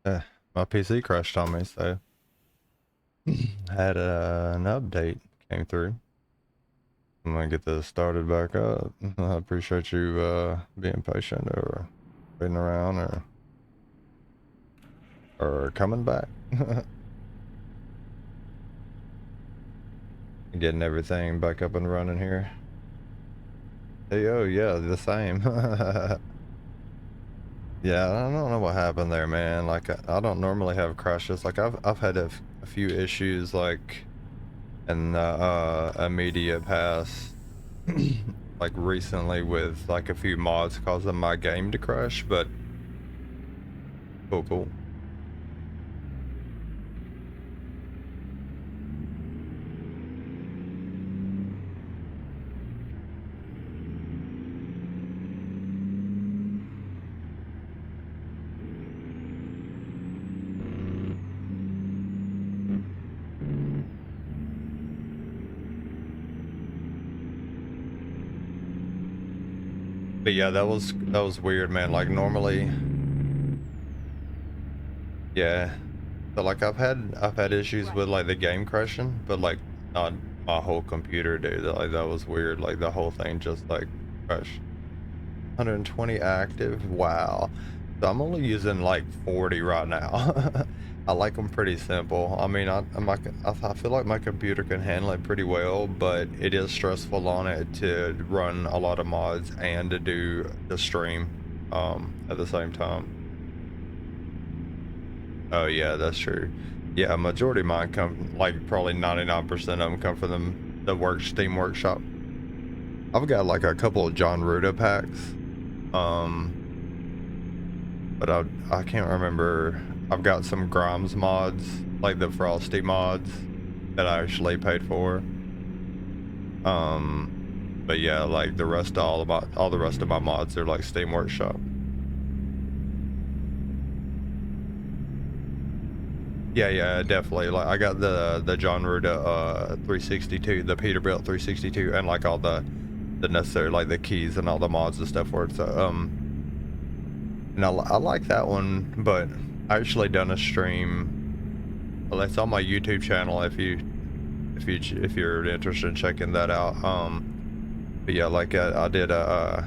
My PC crashed on me, so had an update came through. I'm gonna get this started back up. I appreciate you being patient or waiting around or coming back. Getting everything back up and running here. Hey, oh yeah, the same. Yeah, I don't know what happened there, man. Like I don't normally have crashes. Like I've had a few issues like in the immediate past, like recently with like a few mods causing my game to crash, but cool. But yeah, that was weird, man. Like normally, yeah. So like I've had issues with like the game crashing, but like not my whole computer, dude. Like that was weird. Like the whole thing just like crashed. 120 active. Wow. So I'm only using like 40 right now. I like them pretty simple. I mean, I feel like my computer can handle it pretty well, but it is stressful on it to run a lot of mods and to do the stream at the same time. Oh yeah, that's true. Yeah, majority of mine come, like probably 99% of them come from the Steam Workshop. I've got like a couple of John Ruda packs. But I can't remember. I've got some Grimes mods, like the Frosty mods that I actually paid for. But yeah, like the rest of all the rest of my mods are like Steam Workshop. Yeah, definitely. Like I got the John Ruda 362, the Peterbilt 362, and like all the necessary like the keys and all the mods and stuff for it. So and I like that one, but I actually done a stream. Well, it's on my YouTube channel if you're interested in checking that out. But yeah, like I did a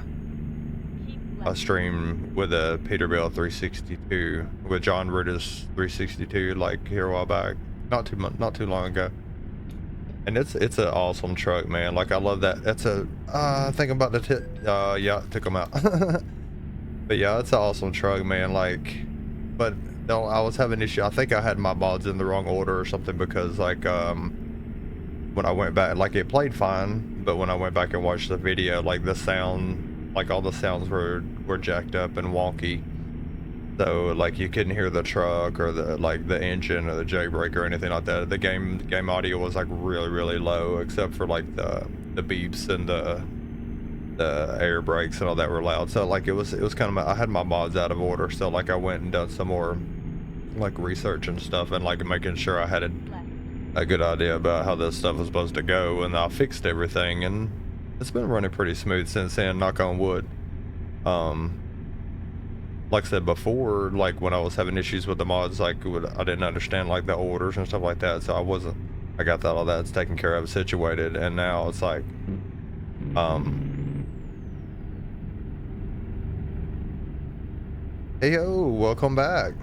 stream with a Peterbilt 362 with John Ruda's 362 like here a while back, not too long ago. And it's an awesome truck, man. Like I love that. That's a think about the yeah, took them out. But yeah, it's an awesome truck, man. Like, but no, I was having issue. I think I had my mods in the wrong order or something because like when I went back, like it played fine, but when I went back and watched the video, like the sound, like all the sounds were jacked up and wonky. So like you couldn't hear the truck or the engine or the jailbreak or anything like that. The game audio was like really low, except for like the beeps and the air brakes and all that were loud. So like it was kind of I had my mods out of order. So like I went and done some more like research and stuff and like making sure I had a good idea about how this stuff was supposed to go, and I fixed everything and it's been running pretty smooth since then, knock on wood. Like I said before, like when I was having issues with the mods, like I didn't understand like the orders and stuff like that, so I got all that's taken care of, situated, and now it's like hey yo, welcome back.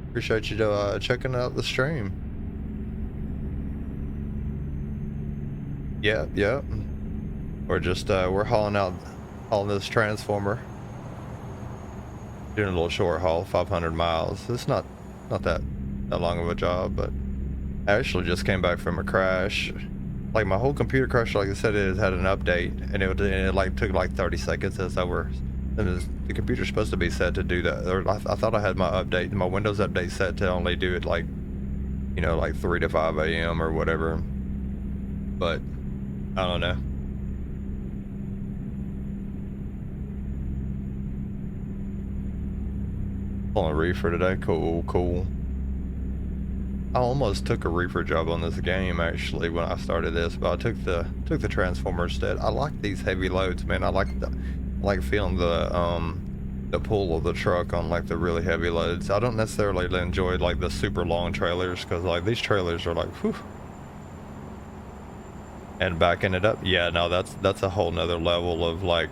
Appreciate you checking out the stream. Yep. We're just we're hauling this transformer. Doing a little short haul, 500 miles. It's not that long of a job, but I actually just came back from a crash. Like my whole computer crashed, like I said, it had an update, and it like took like 30 seconds. As the computer's supposed to be set to do that. Or I thought I had my Windows update set to only do it like, you know, like 3 to 5 a.m. or whatever. But I don't know. On a reefer today. Cool. I almost took a reefer job on this game actually when I started this, but I took the transformer instead. I like these heavy loads, man. I like feeling the the pull of the truck on like the really heavy loads. I don't necessarily enjoy like the super long trailers, because like these trailers are like, whew. And backing it up, yeah, no, that's a whole nother level of like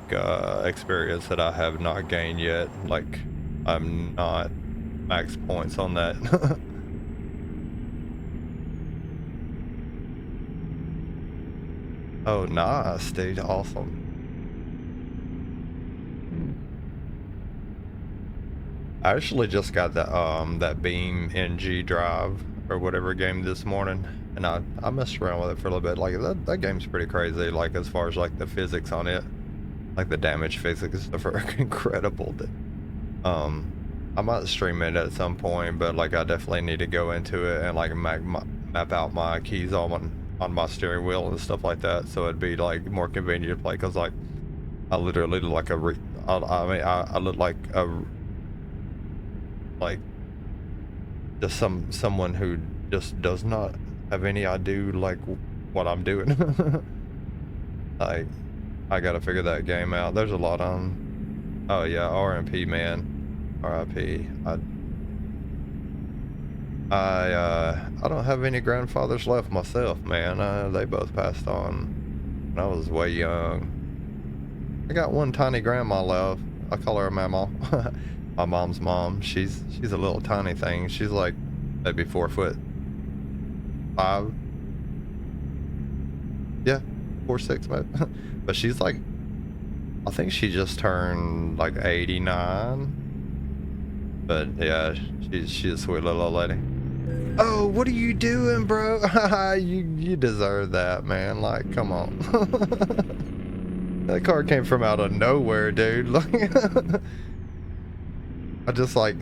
experience that I have not gained yet. Like, I'm not max points on that. Oh, nice, dude, awesome. I actually just got that Beam NG drive or whatever game this morning, and I messed around with it for a little bit. Like that game's pretty crazy. Like as far as like the physics on it, like the damage physics and stuff are incredible. I might stream it at some point, but like I definitely need to go into it and like map out my keys on my steering wheel and stuff like that, so it'd be like more convenient to play. Cause like I literally look like I look like just someone who just does not have any idea like what I'm doing. Like I gotta figure that game out. There's a lot on. Oh yeah, RMP, man, RIP. I don't have any grandfathers left myself, man. They both passed on when I was way young. I got one tiny grandma left. I call her Mama. My mom's mom. She's a little tiny thing. She's like maybe 4'5". Yeah, 4'6", maybe. But she's like, I think she just turned like 89. But yeah, she's a sweet little old lady. Oh, what are you doing, bro? you deserve that, man. Like, come on. That car came from out of nowhere, dude. Like, I just like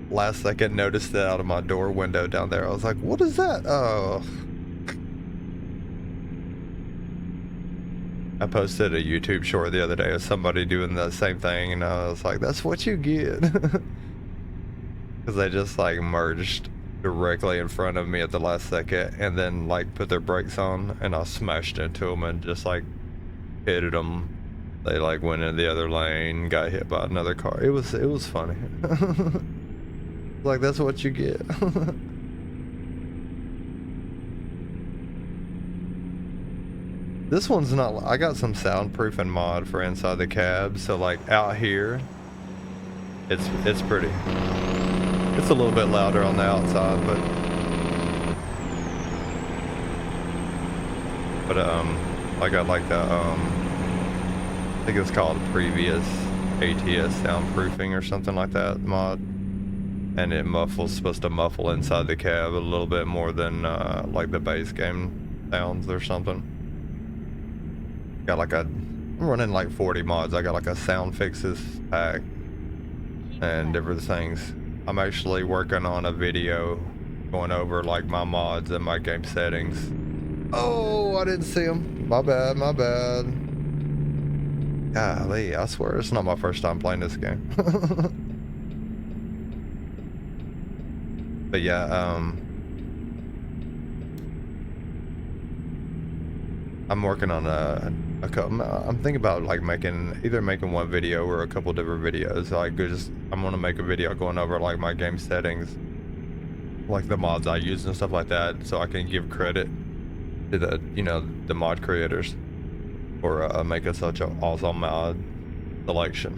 last second noticed it out of my door window down there. I was like, what is that? Oh. I posted a YouTube short the other day of somebody doing the same thing, and I was like, that's what you get. Because they just like merged directly in front of me at the last second and then like put their brakes on, and I smashed into them and just like hit them. They like went in the other lane, got hit by another car. It was funny. Like, that's what you get. This one's not, I got some soundproofing mod for inside the cab, so like out here it's pretty. It's a little bit louder on the outside, but I got like the I think it's called previous ATS soundproofing or something like that mod, and it supposed to muffle inside the cab a little bit more than like the base game sounds or something. Got like I'm running like 40 mods. I got like a sound fixes pack and different things. I'm actually working on a video going over like my mods and my game settings. Oh, I didn't see him. My bad, my bad. Golly, I swear it's not my first time playing this game. But yeah, I'm working on a couple. I'm thinking about like either making one video or a couple different videos. Like I'm gonna make a video going over like my game settings, like the mods I use and stuff like that, so I can give credit to the mod creators for making such an awesome mod selection.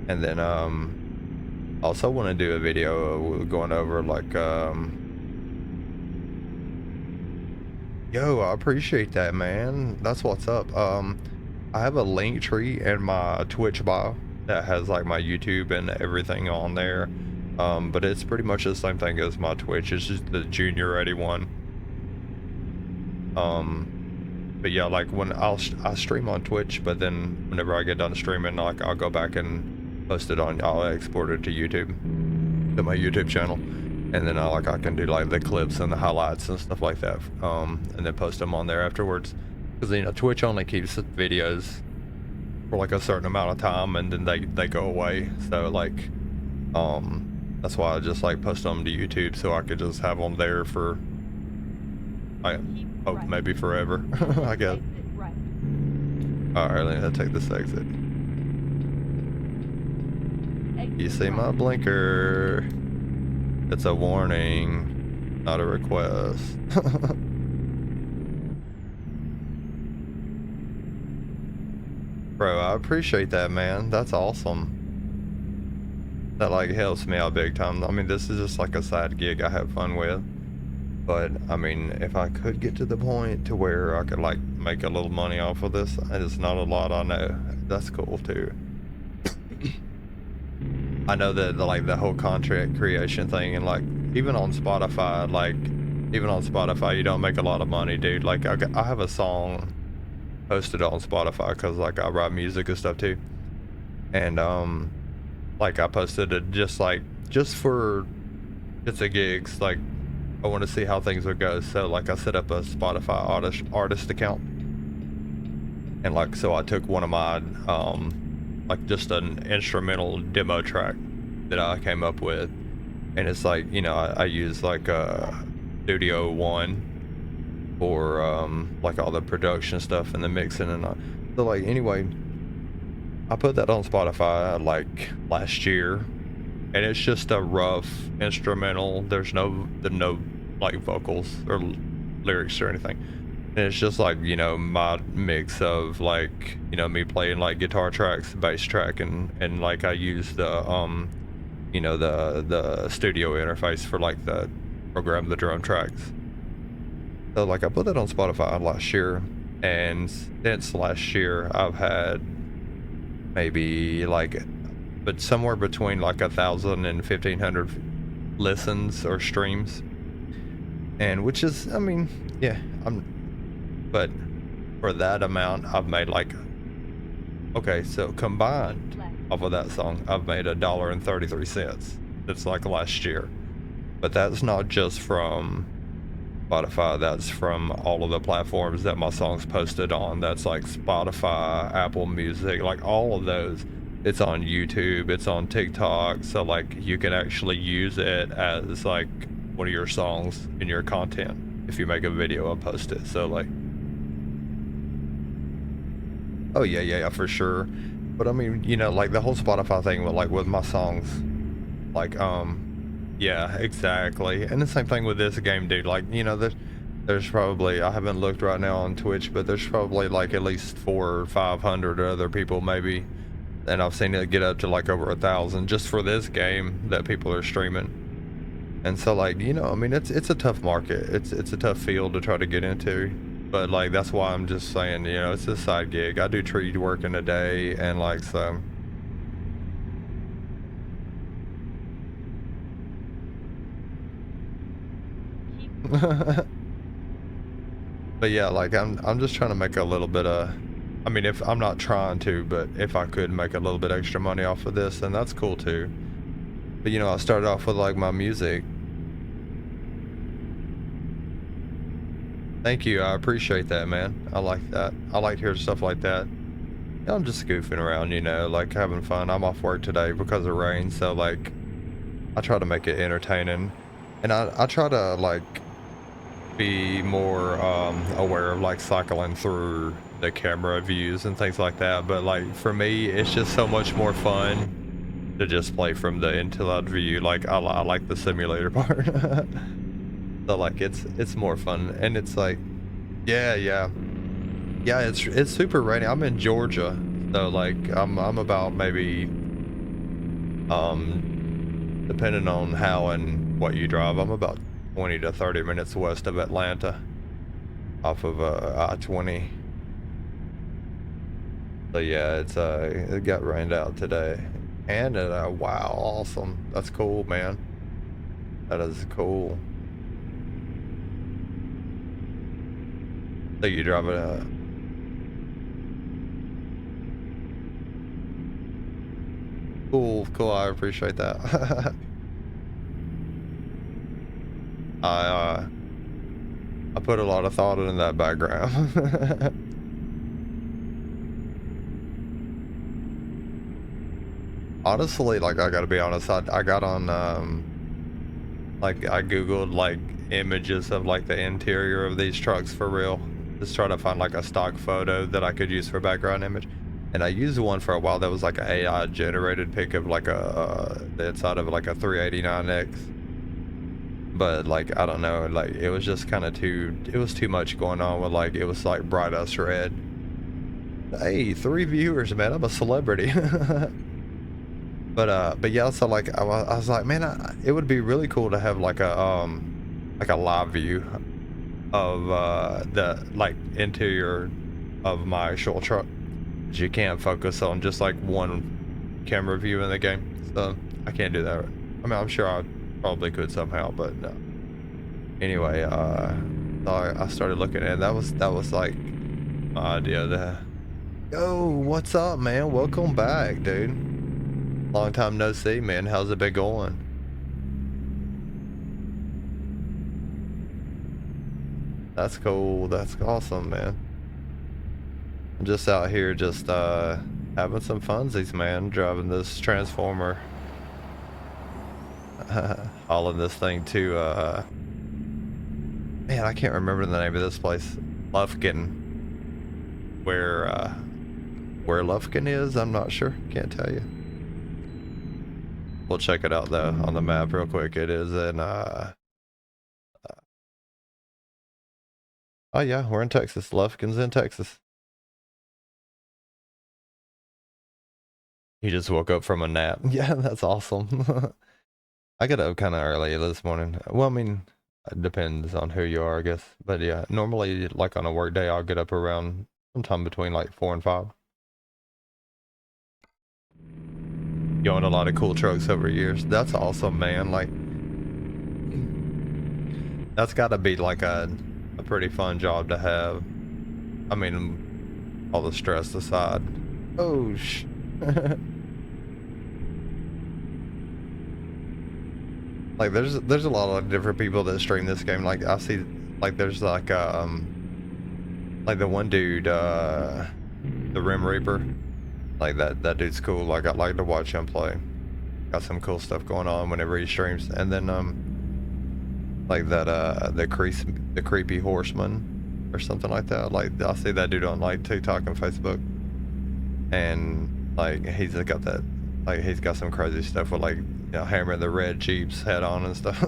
And then also want to do a video going over like yo, I appreciate that, man. That's what's up. I have a link tree in my Twitch bio that has like my YouTube and everything on there. But it's pretty much the same thing as my Twitch. It's just the Junior 81. But yeah, like when I stream on Twitch, but then whenever I get done streaming, like I'll go back and post it I'll export it to YouTube, to my YouTube channel. And then I can do like the clips and the highlights and stuff like that, and then post them on there afterwards. Because Twitch only keeps videos for like a certain amount of time, and then they go away. So like, that's why I just like post them to YouTube, so I could just have them there for, I hope maybe forever. I guess. All right, let me take this exit. You see my blinker. It's a warning, not a request. Bro, I appreciate that, man. That's awesome. That like helps me out big time. I mean, this is just like a side gig I have fun with. But I mean, if I could get to the point to where I could like make a little money off of this, it's not a lot, I know. That's cool too. I know that like the whole content creation thing, and like even on Spotify, you don't make a lot of money, dude. Like I have a song posted on Spotify because like I write music and stuff too, and like I posted it just for it's a gigs, like I want to see how things would go. So like I set up a Spotify artist account, and like so I took one of my like just an instrumental demo track that I came up with, and it's like, you know, I use like Studio One for like all the production stuff and the mixing and so like anyway, I put that on Spotify like last year, and it's just a rough instrumental. There's no like vocals or lyrics or anything. And it's just like, you know, my mix of like, you know, me playing like guitar tracks, bass track, and like I use the you know, the studio interface for like the program the drum tracks. So like I put that on Spotify last year, and since last year I've had maybe like but somewhere between like 1,000 and 1,500 listens or streams, and which is, I mean, yeah, but for that amount I've made like, okay, so combined off of that song I've made $1.33. It's like last year, but that's not just from Spotify, that's from all of the platforms that my song's posted on. That's like Spotify, Apple Music, like all of those. It's on YouTube, it's on TikTok, so like you can actually use it as like one of your songs in your content if you make a video and post it. So like, oh yeah, for sure. But I mean, you know, like the whole Spotify thing with like with my songs, like yeah, exactly. And the same thing with this game, dude. Like, you know, there's probably, I haven't looked right now on Twitch, but there's probably like at least 400 or 500 other people maybe, and I've seen it get up to like over 1,000 just for this game that people are streaming. And so like, you know, I mean, it's a tough market. It's a tough field to try to get into. But like, that's why I'm just saying, you know, it's a side gig. I do tree work in a day, and like, so. But yeah, like I'm just trying to make a little bit of, I mean, if I'm not trying to, but if I could make a little bit extra money off of this, then that's cool too. But you know, I started off with like my music. Thank you, I appreciate that, man. I like that. I like hearing stuff like that. I'm just goofing around, you know, like having fun. I'm off work today because of rain, so like I try to make it entertaining, and I try to like be more aware of like cycling through the camera views and things like that. But like for me, it's just so much more fun to just play from the into-out view. Like I like the simulator part. So like it's more fun, and it's like, yeah, it's super rainy. I'm in Georgia, so like I'm about maybe depending on how and what you drive, I'm about 20 to 30 minutes west of Atlanta off of I-20. So yeah, it got rained out today. And wow, awesome. That's cool, man. That is cool. So you drive it cool, I appreciate that. I put a lot of thought into that background. Honestly, like I gotta be honest, I got on like I googled like images of like the interior of these trucks for real, just trying to find like a stock photo that I could use for background image. And I used one for a while that was like an AI generated pic of like the inside of like a 389X. But like, I don't know, like it was just kind of it was too much going on with like, it was like bright us red. Hey, 3 viewers, man, I'm a celebrity. But yeah, so like, I was like, man, it would be really cool to have like a live view of the like interior of my actual truck. You can't focus on just like one camera view in the game, so I can't do that. I mean, I'm sure I probably could somehow, but no. Anyway, so I started looking at it. That was like my idea there. Yo, what's up, man? Welcome back, dude. Long time no see, man. How's it been going? That's cool. That's awesome, man. I'm just out here just having some funsies, man. Driving this transformer. Hauling this thing to man, I can't remember the name of this place. Lufkin. Where Lufkin is, I'm not sure. Can't tell you. We'll check it out though on the map real quick. It is in oh yeah, we're in Texas. Lufkin's in Texas. He just woke up from a nap. Yeah, that's awesome. I got up kind of early this morning. Well, I mean, it depends on who you are, I guess. But yeah, normally like on a work day, I'll get up around sometime between like 4 and 5. You own a lot of cool trucks over years. That's awesome, man. Like, that's got to be like a pretty fun job to have. I mean, all the stress aside. Oh, like there's a lot of different people that stream this game. Like I see, like there's like the one dude, the Rim Reaper. Like that dude's cool. Like I like to watch him play. Got some cool stuff going on whenever he streams. And then like that the creepy horseman or something like that. Like I see that dude on like TikTok and Facebook. And like he's got that, like he's got some crazy stuff with like, you know, hammering the red Jeeps head on and stuff.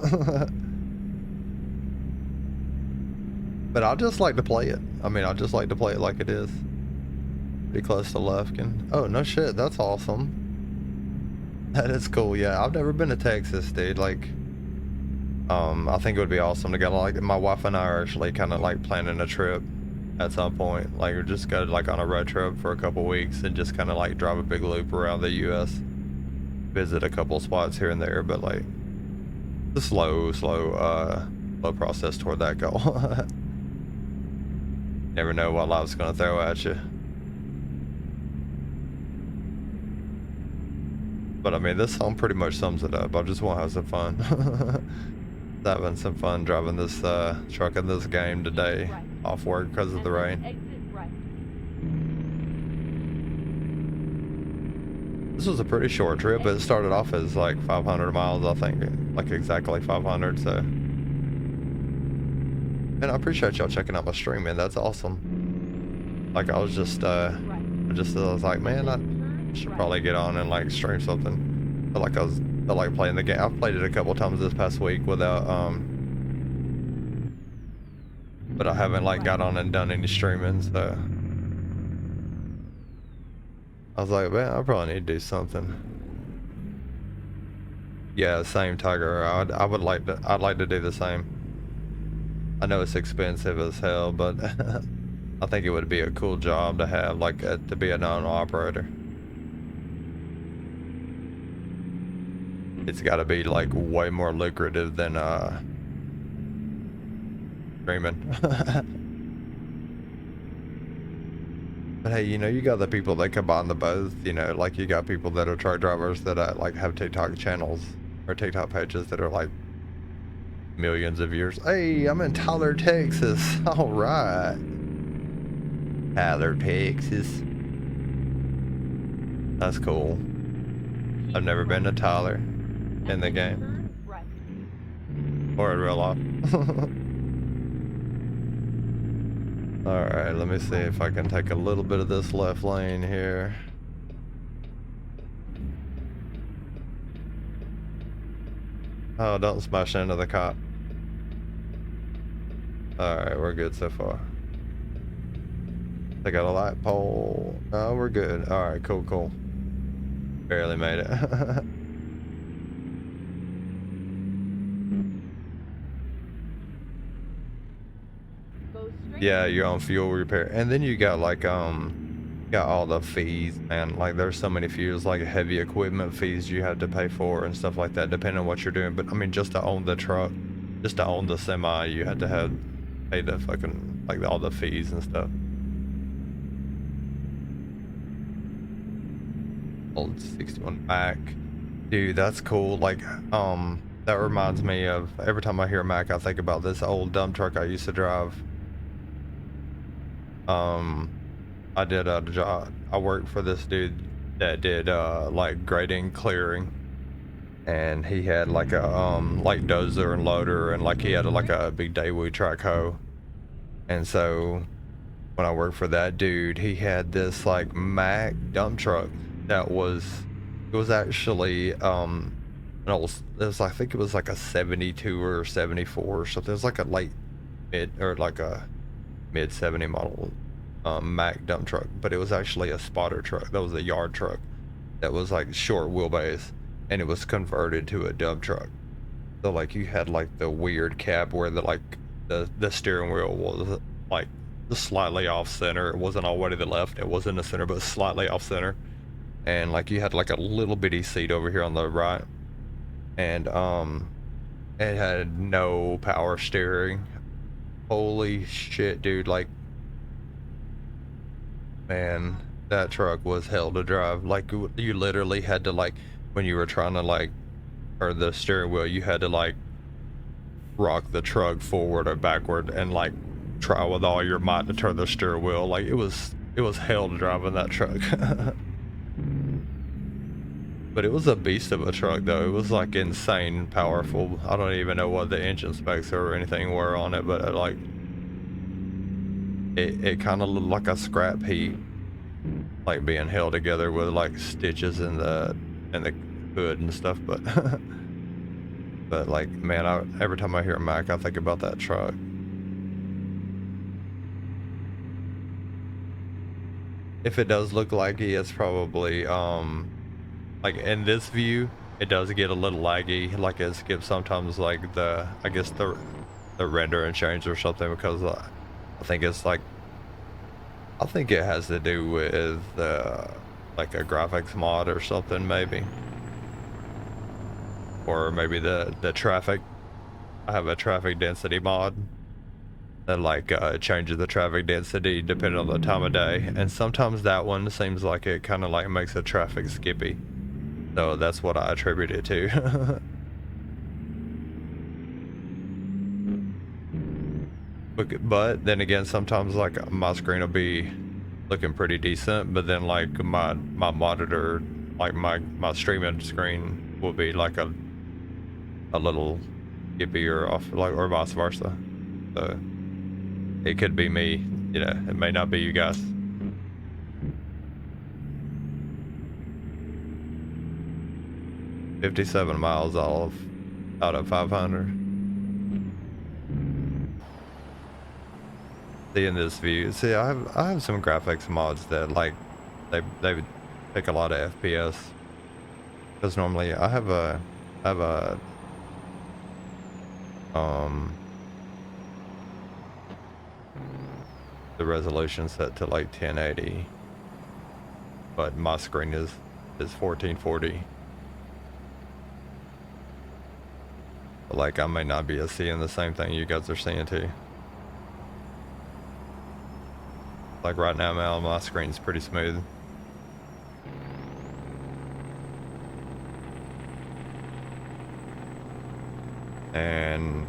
But I just like to play it. I mean, I just like to play it like it is. Pretty close to Lufkin. Oh, no shit. That's awesome. That is cool. Yeah, I've never been to Texas, dude. Like, I think it would be awesome to go. Like, my wife and I are actually kind of like planning a trip at some point. Like, we just go like on a road trip for a couple weeks and just kind of like drive a big loop around the U.S. Visit a couple spots here and there, but like the slow process toward that goal. Never know what life's gonna throw at you. But I mean, this song pretty much sums it up. I just want to have some fun. Having some fun driving this truck in this game today off work because of the rain. This was a pretty short trip, but it started off as like 500 miles, I think, like exactly 500. So, and I appreciate y'all checking out my stream, man. That's awesome. Like I was just, I was like, man, I should probably get on and like stream something. But like I like playing the game. I've played it a couple times this past week without, but I haven't like got on and done any streaming. So I was like, man, I probably need to do something. Yeah, same, Tiger. I'd like to do the same. I know it's expensive as hell, but I think it would be a cool job to have, like to be a non-operator. It's got to be like way more lucrative than streaming. But hey, you know, you got the people that combine the both, you know, like you got people that are truck drivers that like have TikTok channels or TikTok pages that are like millions of views. Hey, I'm in Tyler, Texas. All right. Tyler, Texas. That's cool. I've never been to Tyler in the game. Or in real life. Alright, let me see if I can take a little bit of this left lane here. Oh, don't smash into the cop. Alright, we're good so far. They got a light pole. No, we're good. Alright, cool, cool. Barely made it. Yeah, you're on fuel repair. And then you got like, got all the fees, man. Like there's so many fees, like heavy equipment fees you have to pay for and stuff like that, depending on what you're doing. But I mean, just to own the truck, just to own the semi, you had to pay the fucking, like all the fees and stuff. Old 61 Mac. Dude, that's cool. Like, that reminds me of every time I hear Mac, I think about this old dump truck I used to drive. I did a job. I worked for this dude that did like grading, clearing, and he had like a like dozer and loader, and like he had like a big Daewoo track hoe. And so when I worked for that dude, he had this like Mac dump truck that was, it was actually an old, it was, I think it was like a 72 or 74 or something. It was like a late mid, or like a mid 70 model Mac dump truck, but it was actually a spotter truck. That was a yard truck that was like short wheelbase, and it was converted to a dump truck. So like you had like the weird cab where the steering wheel was like slightly off center. It wasn't all the way to the left. It was in the center, but slightly off center. And like you had like a little bitty seat over here on the right, and it had no power steering. Holy shit, dude! Like, man, that truck was hell to drive. Like you literally had to, like, when you were trying to like, or the steering wheel, you had to like rock the truck forward or backward and like try with all your might to turn the steering wheel. Like it was hell to drive in that truck. But it was a beast of a truck though. It was like insane powerful. I don't even know what the engine specs or anything were on it, but like it kind of looked like a scrap heap, like being held together with like stitches in the hood and stuff. But but like, man, every time I hear Mac, I think about that truck. If it does look laggy, it's probably like in this view, it does get a little laggy. Like it skips sometimes, like I guess the render and change or something, because I think it's like, I think it has to do with like a graphics mod or something, maybe, or maybe the traffic. I have a traffic density mod that like changes the traffic density depending on the time of day, and sometimes that one seems like it kind of like makes the traffic skippy. So that's what I attribute it to. But then again, sometimes like my screen will be looking pretty decent, but then like my monitor, like my streaming screen will be like a little skippy or off, like, or vice versa. So it could be me, you know, it may not be you guys. $57 miles out of 500. Seeing this view, see, I have some graphics mods that like they take a lot of FPS, because normally I have a the resolution set to like 1080, but my screen is 1440. But like I may not be seeing the same thing you guys are seeing too. Like right now, my screen's pretty smooth. And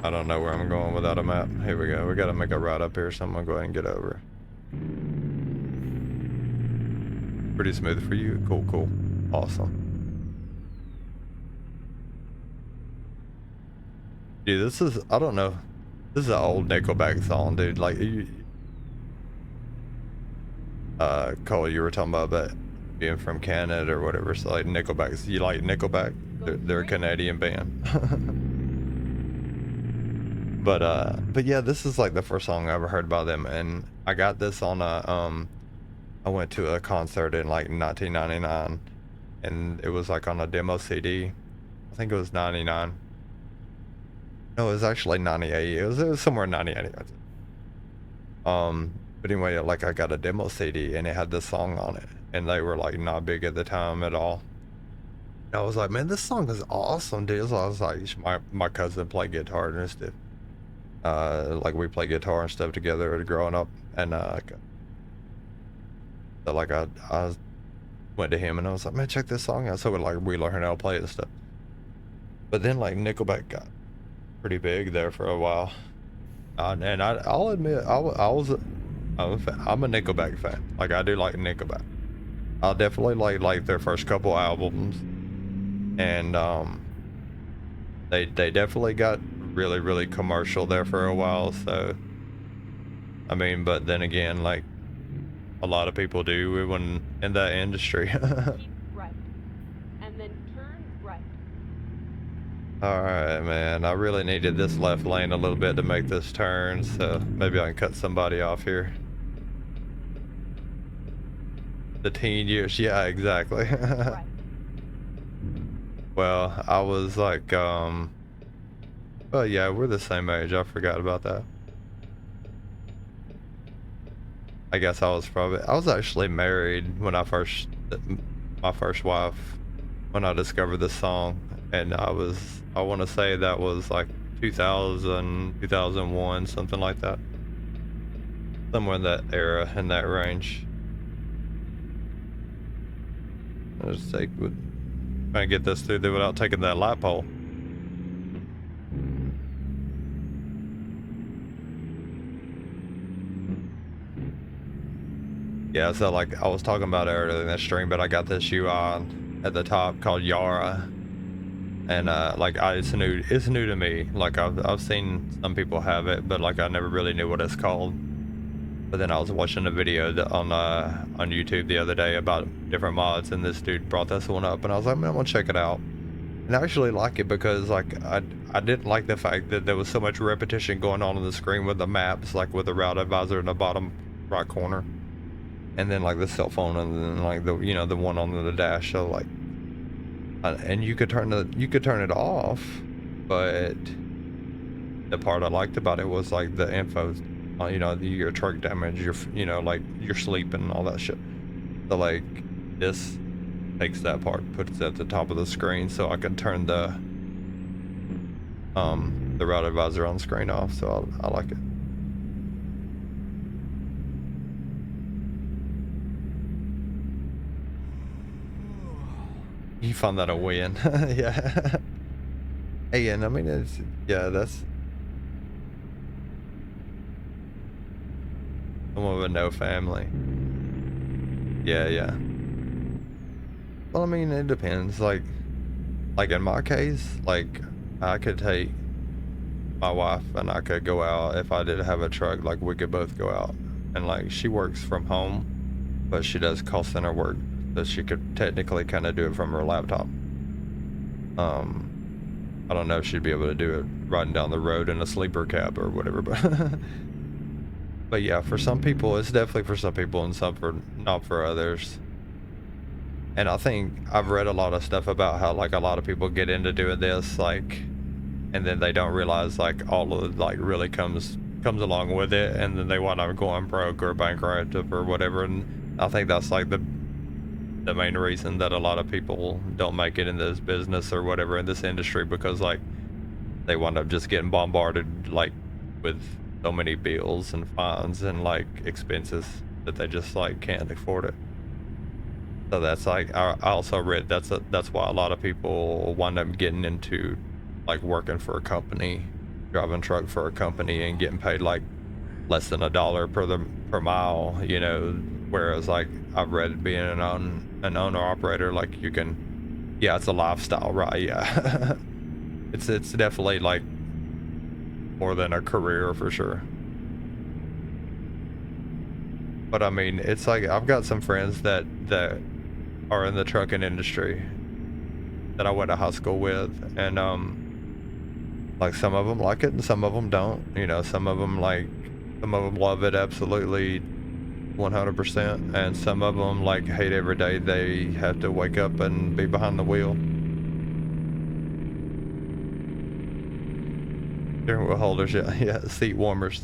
I don't know where I'm going without a map. Here we go. We gotta make a route up here, so I'm gonna go ahead and get over. Pretty smooth for you? Cool, cool. Awesome. Dude, this is, I don't know. This is an old Nickelback song, dude. Like, Cole, you were talking about being from Canada or whatever. So like Nickelback. You like Nickelback? They're a Canadian band. But yeah, this is like the first song I ever heard by them, and I got this on I went to a concert in like 1999, and it was like on a demo CD. I think it was 99. No, it was actually 98. It was somewhere in 98. But anyway, like I got a demo CD and it had this song on it, and they were like not big at the time at all. And I was like, man, this song is awesome, dude. So I was like, my cousin played guitar and stuff. Like we play guitar and stuff together growing up, and so like I went to him and I was like, man, check this song out. So we learned how to play it and stuff. But then like Nickelback got pretty big there for a while, and I'll admit I'm a Nickelback fan. Like I do like Nickelback. I definitely like their first couple albums, and they definitely got really commercial there for a while. So I mean, but then again, like a lot of people do when in that industry. Keep right, and then turn right. All right, man. I really needed this left lane a little bit to make this turn, so maybe I can cut somebody off here. The teen years, yeah, exactly. Right. Well, I was like, well, yeah, we're the same age. I forgot about that. I guess I was actually married when my first wife, when I discovered this song, and I want to say that was like 2000, 2001, something like that. Somewhere in that era, in that range. Let's take, trying to get this through there without taking that light pole. Yeah, so like I was talking about it earlier in that stream, but I got this UI at the top called Yara, and like it's new to me. Like I've seen some people have it, but like I never really knew what it's called. But then I was watching a video on YouTube the other day about different mods, and this dude brought this one up, and I was like, man, I'm gonna check it out. And I actually like it because like I didn't like the fact that there was so much repetition going on the screen with the maps, like with the route advisor in the bottom right corner, and then like the cell phone, and then like the the one on the dash. So like, and you could turn it off, but the part I liked about it was like the info, your truck damage, like your sleep and all that shit. So like this takes that part, puts it at the top of the screen, so I can turn the route advisor on screen off. So I like it. You found that a win. Yeah. Hey, and I mean, that's someone with no family. Yeah. Well, I mean, it depends. Like in my case, like I could take my wife and I could go out. If I did have a truck, like we could both go out. And like she works from home, but she does call center work, so she could technically kind of do it from her laptop. I don't know if she'd be able to do it riding down the road in a sleeper cab or whatever, but yeah, for some people, it's definitely for some people, and not for others. And I think I've read a lot of stuff about how like a lot of people get into doing this, like, and then they don't realize like all of it like really comes along with it, and then they wind up going broke or bankrupt or whatever. And I think that's like the main reason that a lot of people don't make it in this business or whatever, in this industry, because like they wind up just getting bombarded like with so many bills and fines and like expenses that they just like can't afford it. So that's like, I also read that's why a lot of people wind up getting into like working for a company, driving truck for a company, and getting paid like less than $1 per mile, whereas like I've read being an owner operator, like you can, yeah, it's a lifestyle, right? Yeah. it's definitely like more than a career for sure. But I mean, it's like I've got some friends that are in the trucking industry that I went to high school with, and like some of them like it and some of them don't. You know, some of them love it absolutely 100%, and some of them like hate every day they have to wake up and be behind the wheel. Steering wheel holders, yeah, yeah, seat warmers.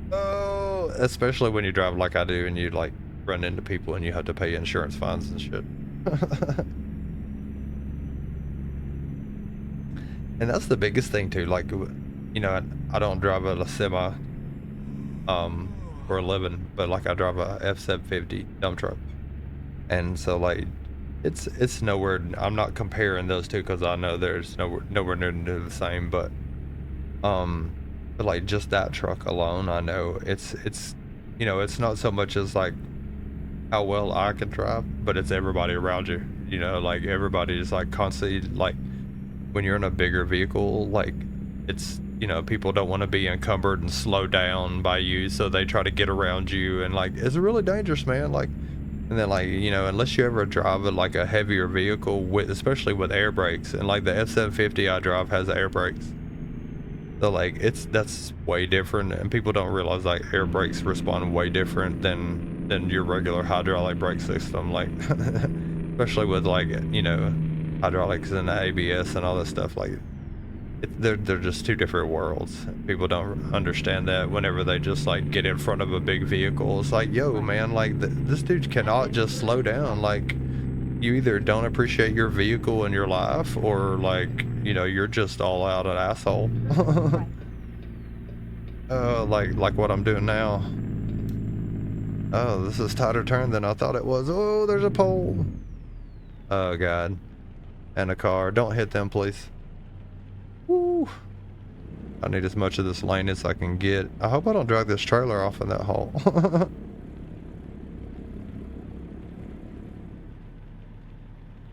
Oh, especially when you drive like I do and you like run into people and you have to pay insurance fines and shit. And that's the biggest thing too. Like, you know, I don't drive a semi for a living, but like I drive a F-750 dump truck, and so like it's nowhere. I'm not comparing those two because I know there's nowhere near the same, um, but like just that truck alone, I know it's you know, it's not so much as like how well I can drive, but it's everybody around you. You know, like everybody is like constantly like when you're in a bigger vehicle, like it's, you know, people don't want to be encumbered and slowed down by you, so they try to get around you, and like it's really dangerous, man. Like, and then like, you know, unless you ever drive like a heavier vehicle with, especially with air brakes, and like the F-750 I drive has air brakes. So like that's way different, and people don't realize like air brakes respond way different than your regular hydraulic brake system. Like especially with like, you know, hydraulics and ABS and all that stuff. Like they're just two different worlds. People don't understand that whenever they just like get in front of a big vehicle. It's like, yo, man, like this dude cannot just slow down. Like you either don't appreciate your vehicle in your life, or like, you know, you're just all out an asshole. Like what I'm doing now. Oh, this is tighter turn than I thought it was. Oh, there's a pole. Oh God. And a car. Don't hit them, please. Woo. I need as much of this lane as I can get. I hope I don't drag this trailer off in that hole.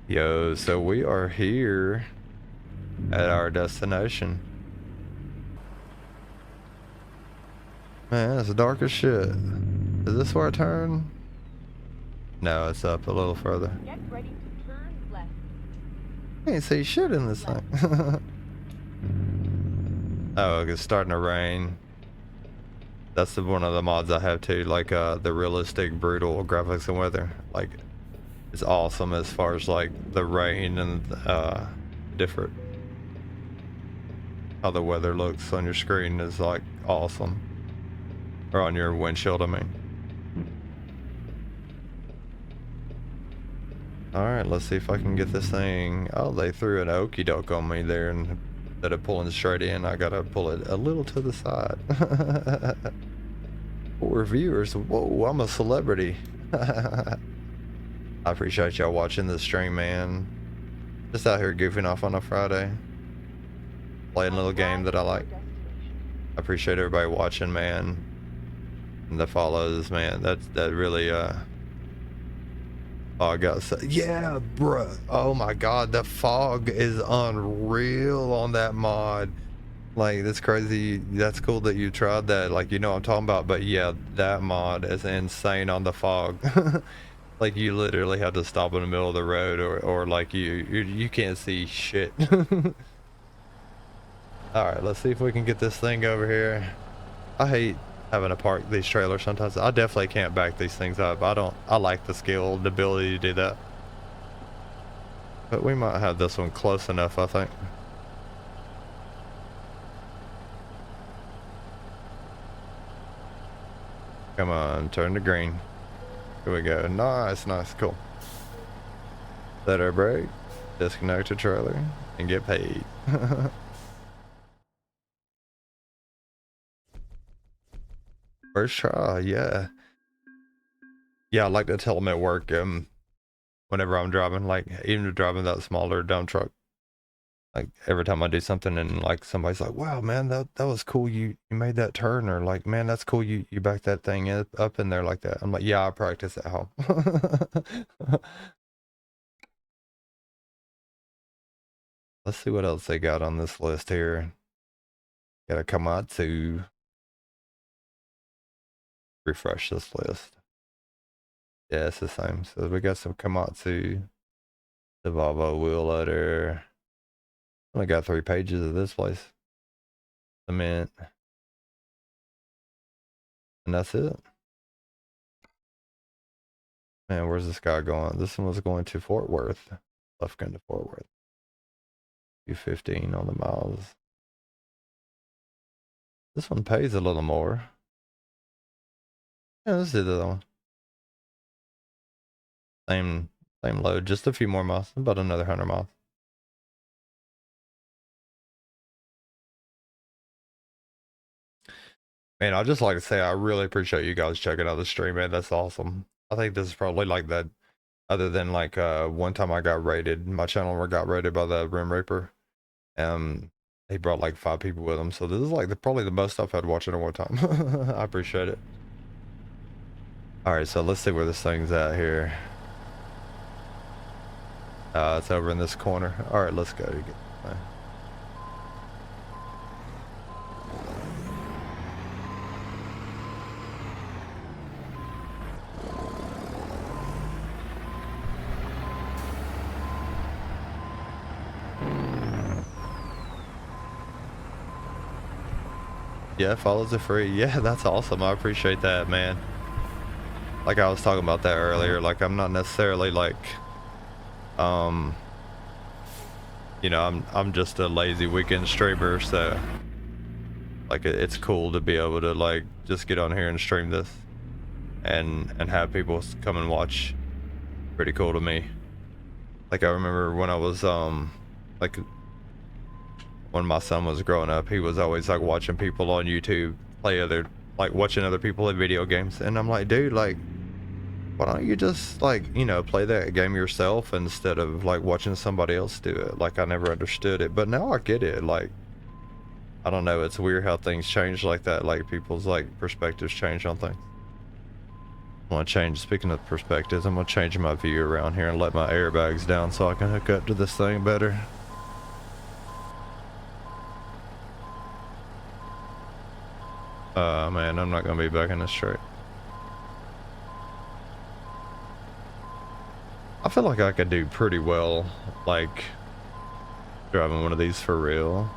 Yo, so we are here at our destination. Man, it's dark as shit. Is this where I turn? No, it's up a little further. Get ready to turn left. I can't see shit in this thing. Oh, it's starting to rain. That's one of the mods I have too, like the realistic, brutal graphics and weather. Like, it's awesome as far as like the rain and different how the weather looks on your screen is like awesome, or on your windshield, I mean. All right, let's see if I can get this thing. Oh, they threw an okie doke on me there, and instead of pulling straight in, I gotta pull it a little to the side. For viewers, whoa, I'm a celebrity. I appreciate y'all watching this stream, man. Just out here goofing off on a Friday, playing a little game that I like. I appreciate everybody watching, man, and the follows, man. That really oh, I got so, yeah, bruh. Oh my God, the fog is unreal on that mod. Like, that's crazy. That's cool that you tried that. Like, you know what I'm talking about. But yeah, that mod is insane on the fog. Like, you literally have to stop in the middle of the road, or like you can't see shit. All right, let's see if we can get this thing over here. I hate having to park these trailers sometimes. I definitely can't back these things up. I like the skill, the ability to do that. But we might have this one close enough, I think. Come on, turn to green. Here we go. Nice, nice, cool. Let her brake, disconnect the trailer, and get paid. First try, yeah. Yeah, I like to tell them at work, whenever I'm driving, like even driving that smaller dump truck. Like every time I do something and like somebody's like, wow, man, that was cool. You made that turn, or like, man, that's cool. You backed that thing up in there like that. I'm like, yeah, I practice at home. Let's see what else they got on this list here. Got a Komatsu. refresh this list. Yeah, it's the same. So we got some Komatsu, the Volvo wheel loader. Only got 3 pages of this place. Cement. And that's it. Man, where's this guy going? This one was going to Fort Worth. Left going to Fort Worth. 215 on the miles. This one pays a little more. Yeah, let's do the other one. Same load, just a few more miles, about another 100 miles. Man, I'd just like to say I really appreciate you guys checking out the stream, man. That's awesome. I think this is probably like that, other than like one time I got raided, my channel got raided by the Rim Reaper. He brought like 5 people with him, so this is like probably the most I've had watching at one time. I appreciate it. Alright, so let's see where this thing's at here. It's over in this corner. Alright, let's go. Yeah, follows are free. Yeah, that's awesome. I appreciate that, man. Like I was talking about that earlier, like I'm not necessarily like you know, I'm just a lazy weekend streamer, so like it's cool to be able to like just get on here and stream this and have people come and watch. Pretty cool to me. Like I remember when I was like when my son was growing up, he was always like watching people on YouTube play watching other people in video games, and I'm like, dude, like why don't you just like, you know, play that game yourself instead of like watching somebody else do it? Like I never understood it, but now I get it. Like I don't know, it's weird how things change like that, like people's like perspectives change on things. I want to change, speaking of perspectives, I'm going to change my view around here and let my airbags down so I can hook up to this thing better. Man, I'm not going to be back in this straight. I feel like I could do pretty well, like, driving one of these for real.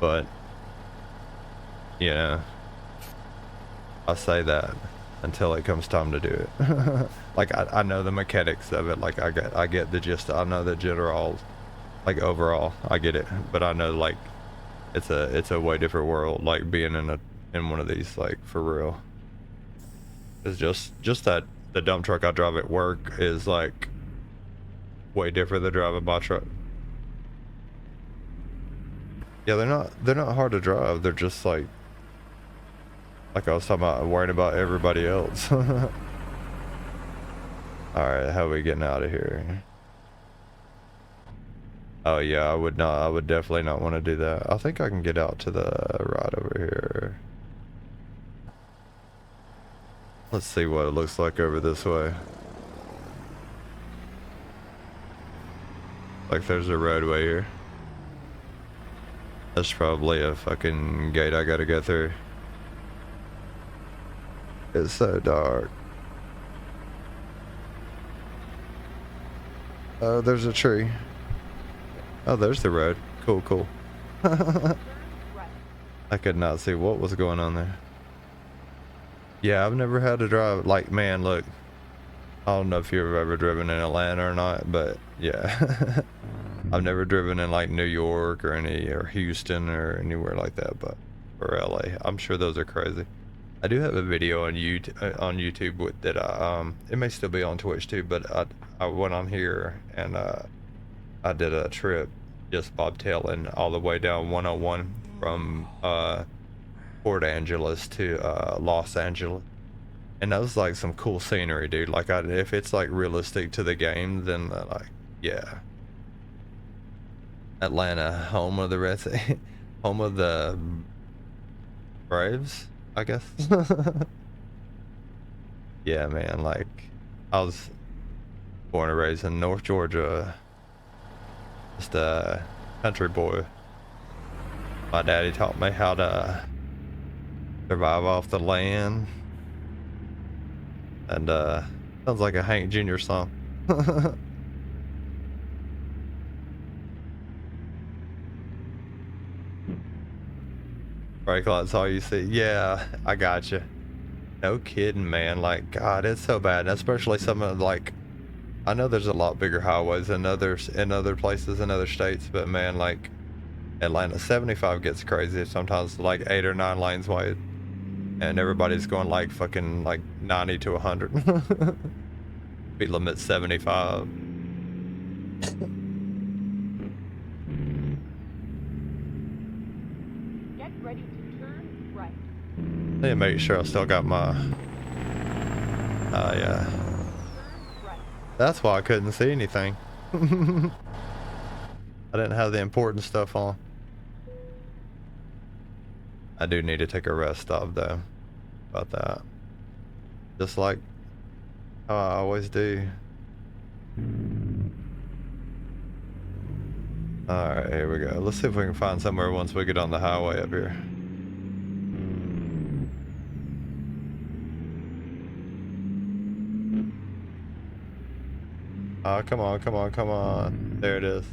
But, yeah, I say that until it comes time to do it. Like, I know the mechanics of it, like, I get the gist, I know the general, like, overall, I get it. But I know, like, it's a way different world, like being in one of these, like for real. It's just that the dump truck I drive at work is like way different than driving my truck. Yeah, they're not hard to drive. They're just like I was talking about, worrying about everybody else. All right, how are we getting out of here? Oh yeah, I would definitely not want to do that. I think I can get out to the right over here. Let's see what it looks like over this way. Like there's a roadway here. That's probably a fucking gate I gotta go through. It's so dark. Oh, there's a tree. Oh, there's the road. Cool, cool. I could not see what was going on there. Yeah, I've never had to drive. Like, man, look. I don't know if you've ever driven in Atlanta or not, but yeah. I've never driven in like New York or Houston or anywhere like that, but or LA. I'm sure those are crazy. I do have a video on YouTube with that. It may still be on Twitch too, but I went on here and I did a trip just bobtailing all the way down 101 from Port Angeles to Los Angeles, and that was like some cool scenery, dude. Like if it's like realistic to the game, then like yeah. Atlanta, home of the Reds, home of the Braves, I guess. Yeah, man, like I was born and raised in North Georgia, just a country boy. My daddy taught me how to Survive off the land. And sounds like a Hank Jr. song. Brake lights all you see. Yeah, I got you. No kidding, man. Like, God, it's so bad. And especially some of like, I know there's a lot bigger highways in other places in other states, but man, like Atlanta 75 gets crazy. Sometimes like 8 or 9 lanes wide, and everybody's going like fucking like 90 to 100. Speed limit 75. Get ready to turn right. Let me make sure I still got my. Yeah. Turn right. That's why I couldn't see anything. I didn't have the important stuff on. I do need to take a rest stop though. About that. Just like how I always do. Alright, here we go. Let's see if we can find somewhere once we get on the highway up here. Oh, come on, come on, come on. There it is.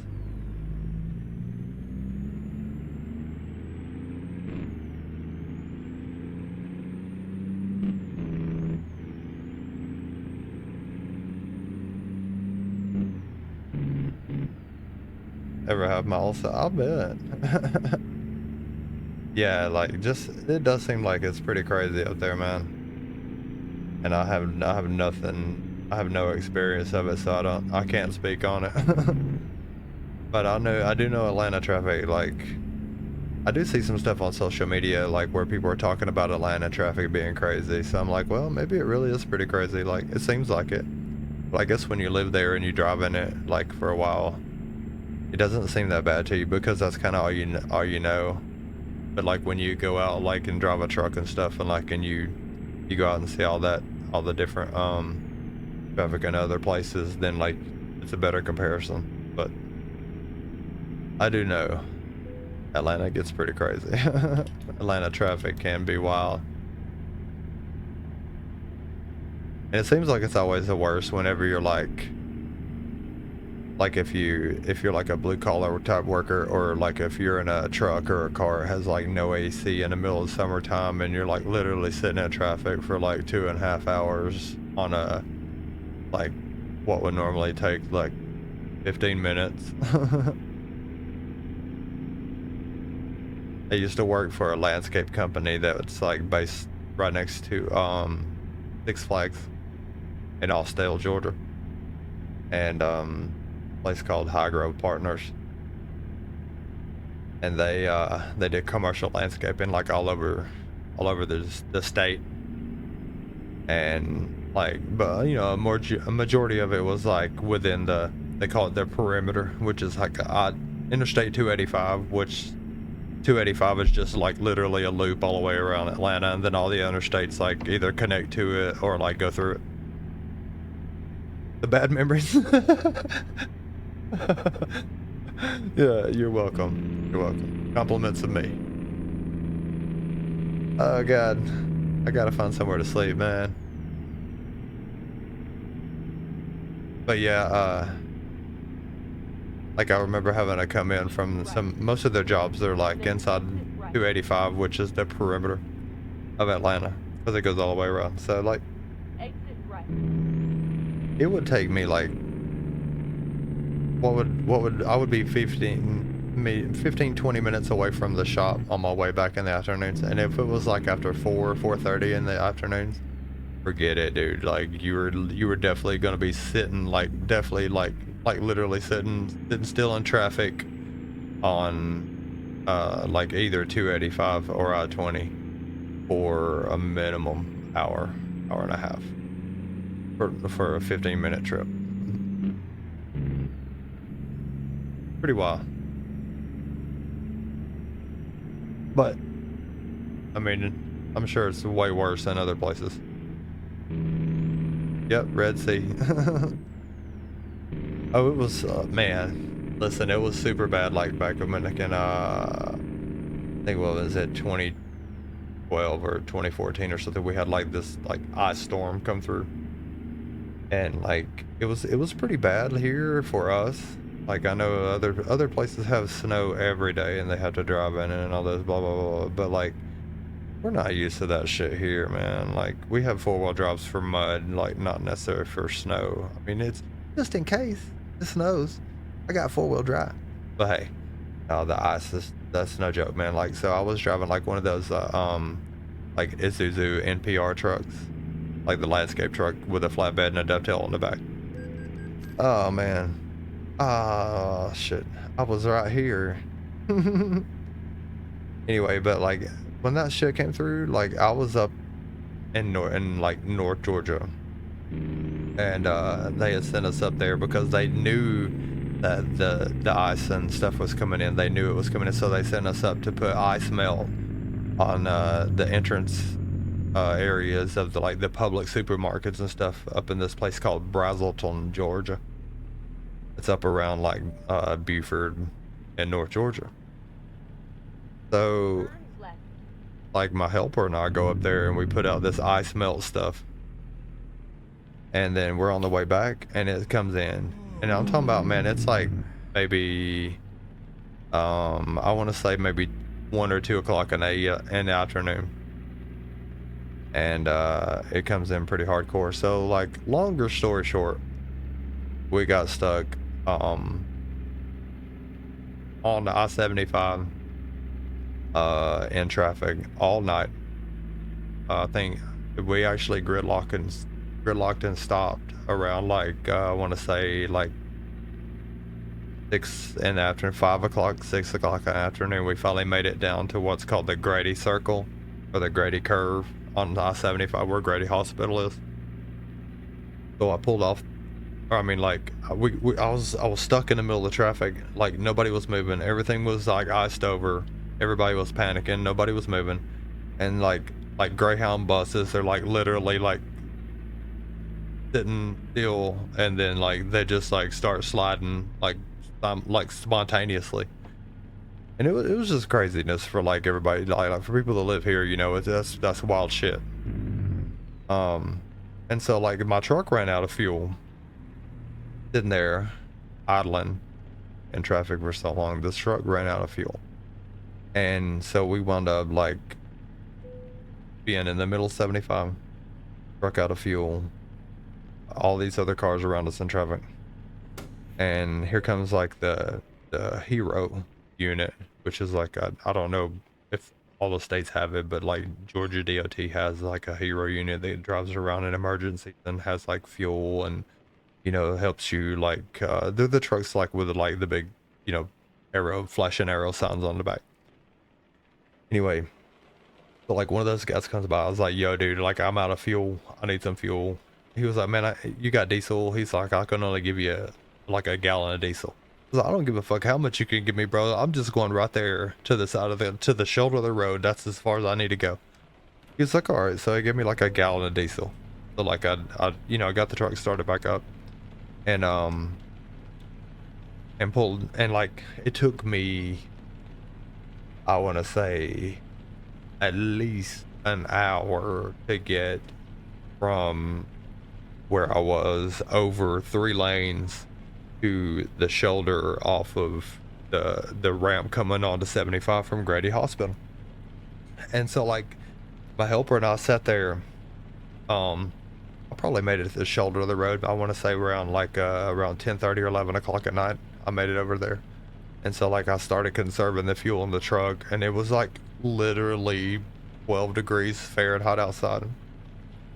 Ever have miles? I'll bet. Yeah, like just it does seem like it's pretty crazy up there, man. And I have nothing. I have no experience of it, so I can't speak on it. But I do know Atlanta traffic. Like I do see some stuff on social media, like where people are talking about Atlanta traffic being crazy. So I'm like, well, maybe it really is pretty crazy. Like it seems like it. But I guess when you live there and you drive in it like for a while, it doesn't seem that bad to you because that's kind of all you know. But like when you go out like and drive a truck and stuff, and like and you go out and see all the different traffic in other places, then like it's a better comparison. But I do know Atlanta gets pretty crazy. Atlanta traffic can be wild. And it seems like it's always the worst whenever you're like if you're like a blue collar type worker, or like if you're in a truck or a car that has like no AC in the middle of summertime, and you're like literally sitting in traffic for like 2.5 hours on a like what would normally take like 15 minutes. I used to work for a landscape company that's like based right next to Six Flags in Austell, Georgia, and place called High Grove Partners, and they did commercial landscaping like all over the state, and like, but you know, a majority of it was like within they call it their perimeter, which is like Interstate 285, which 285 is just like literally a loop all the way around Atlanta, and then all the interstates like either connect to it or like go through it. The bad memories. Yeah, you're welcome. You're welcome. Compliments of me. Oh God, I gotta find somewhere to sleep, man. But yeah, like I remember having to come in from most of their jobs, they're like inside 285, which is the perimeter of Atlanta, because it goes all the way around. So like, it would take me like, I would be 15, 20 minutes away from the shop on my way back in the afternoons. And if it was like after 4:30 in the afternoons, forget it, dude. Like you were definitely gonna be sitting literally sitting still in traffic on like either 285 or I-20 for a minimum hour and a half for a 15-minute trip. Pretty wild. But I mean, I'm sure it's way worse than other places. Yep, Red Sea. Oh, it was man, listen, it was super bad like back when I think what was it, 2012 or 2014 or something, we had like this like ice storm come through, and like it was pretty bad here for us. Like I know other places have snow every day and they have to drive in it and all this blah blah blah, but like we're not used to that shit here, man. Like we have four-wheel drives for mud, like not necessarily for snow. I mean, it's just in case it snows. I got four-wheel drive, but hey. The ice that's no joke, man. Like, so I was driving like one of those like Isuzu NPR trucks, like the landscape truck with a flatbed and a dovetail on the back. Oh man. Ah shit. I was right here. Anyway, but like when that shit came through, like I was up in like North Georgia, and they had sent us up there because they knew that the ice and stuff was coming in. They knew it was coming in, so they sent us up to put ice melt on the entrance areas of the like the public supermarkets and stuff up in this place called Brazelton, Georgia. It's up around like Buford in North Georgia. So Turn left. like my helper and I go up there and we put out this ice melt stuff, and then we're on the way back and it comes in, and I'm talking about, man, it's like maybe I want to say maybe 1 or 2 o'clock in the afternoon, and it comes in pretty hardcore. So like longer story short, we got stuck on the I-75 in traffic all night. I think we actually gridlocked and stopped around like I want to say like 6 in the afternoon, 5 o'clock, 6 o'clock in the afternoon. We finally made it down to what's called the Grady Circle or the Grady Curve on the I-75 where Grady Hospital is. So I pulled off. I mean, like I was stuck in the middle of traffic. Like nobody was moving. Everything was like iced over. Everybody was panicking. Nobody was moving, and like Greyhound buses, they're like literally like sitting still, and then like they just like start sliding like spontaneously. And it was just craziness for like everybody, like for people that live here, you know, that's wild shit. And so like my truck ran out of fuel, sitting there idling in traffic for so long. This truck ran out of fuel, and so we wound up like being in the middle of 75, truck out of fuel, all these other cars around us in traffic, and here comes like the hero unit, which is like I don't know if all the states have it, but like Georgia DOT has like a hero unit that drives around in emergencies and has like fuel and, you know, helps you like they're the trucks like with like the big, you know, flashing arrow signs on the back. Anyway, so like one of those guys comes by. I was like, yo dude, like I'm out of fuel, I need some fuel. He was like, man, you got diesel? He's like, I can only give you like a gallon of diesel. I was like, I don't give a fuck how much you can give me, bro. I'm just going right there to the side of to the shoulder of the road. That's as far as I need to go. He was like, all right. So he gave me like a gallon of diesel. So like I you know, I got the truck started back up, and pulled, and like it took me, I want to say, at least an hour to get from where I was over 3 lanes to the shoulder off of the ramp coming onto 75 from Grady Hospital. And so like my helper and I sat there. I probably made it to the shoulder of the road. I want to say around like around 10:30 or 11 o'clock at night. I made it over there. And so like I started conserving the fuel in the truck, and it was like literally 12 degrees Fahrenheit outside.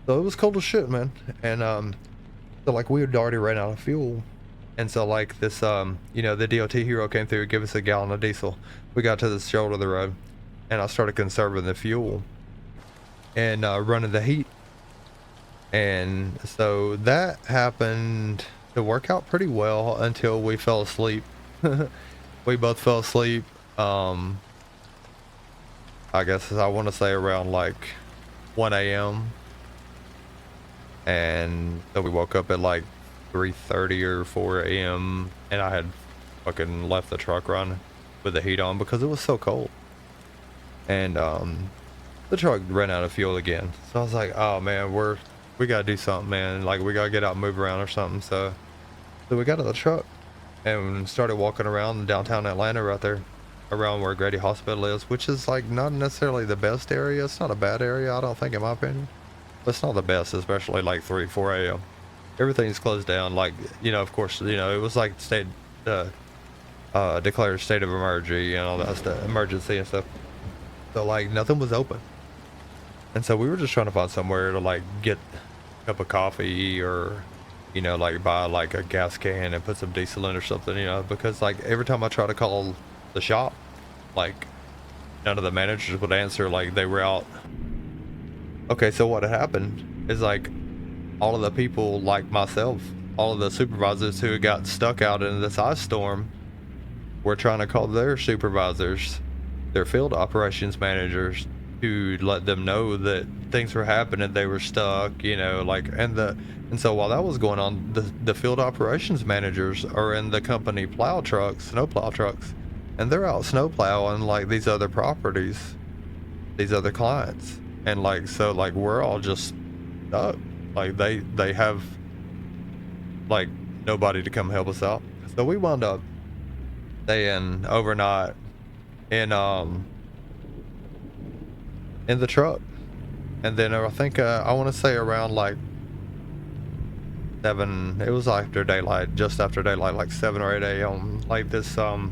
So it was cold as shit, man. And so like we had already ran out of fuel. And so like this you know, the DOT hero came through, give us a gallon of diesel. We got to the shoulder of the road, and I started conserving the fuel and running the heat. And so that happened to work out pretty well until we fell asleep. We both fell asleep. I guess I want to say around like 1 a.m. And so we woke up at like 3:30 or 4 a.m. and I had fucking left the truck running with the heat on because it was so cold. And the truck ran out of fuel again. So I was like, oh man, we gotta do something, man. Like we gotta get out and move around or something. So we got in the truck and started walking around downtown Atlanta right there around where Grady Hospital is, which is like not necessarily the best area. It's not a bad area, I don't think, in my opinion. But it's not the best, especially like 3, 4 a.m. Everything's closed down. Like, you know, of course, you know, it was like declared state of emergency and all that stuff, emergency and stuff. So like nothing was open. And so we were just trying to find somewhere to like get a cup of coffee or, you know, like buy like a gas can and put some diesel in or something, you know, because like every time I try to call the shop, like none of the managers would answer, like they were out. Okay, so what had happened is like all of the people like myself, all of the supervisors who got stuck out in this ice storm were trying to call their supervisors, their field operations managers, to let them know that things were happening, they were stuck, you know, like, and so while that was going on, the field operations managers are in the company plow trucks, snow plow trucks, and they're out snow plowing like these other properties, these other clients, and like, so like we're all just stuck. Like they have like nobody to come help us out. So we wound up staying overnight in the truck. And then I think I want to say around like 7, it was after daylight, just after daylight, like 7 or 8 a.m. like this law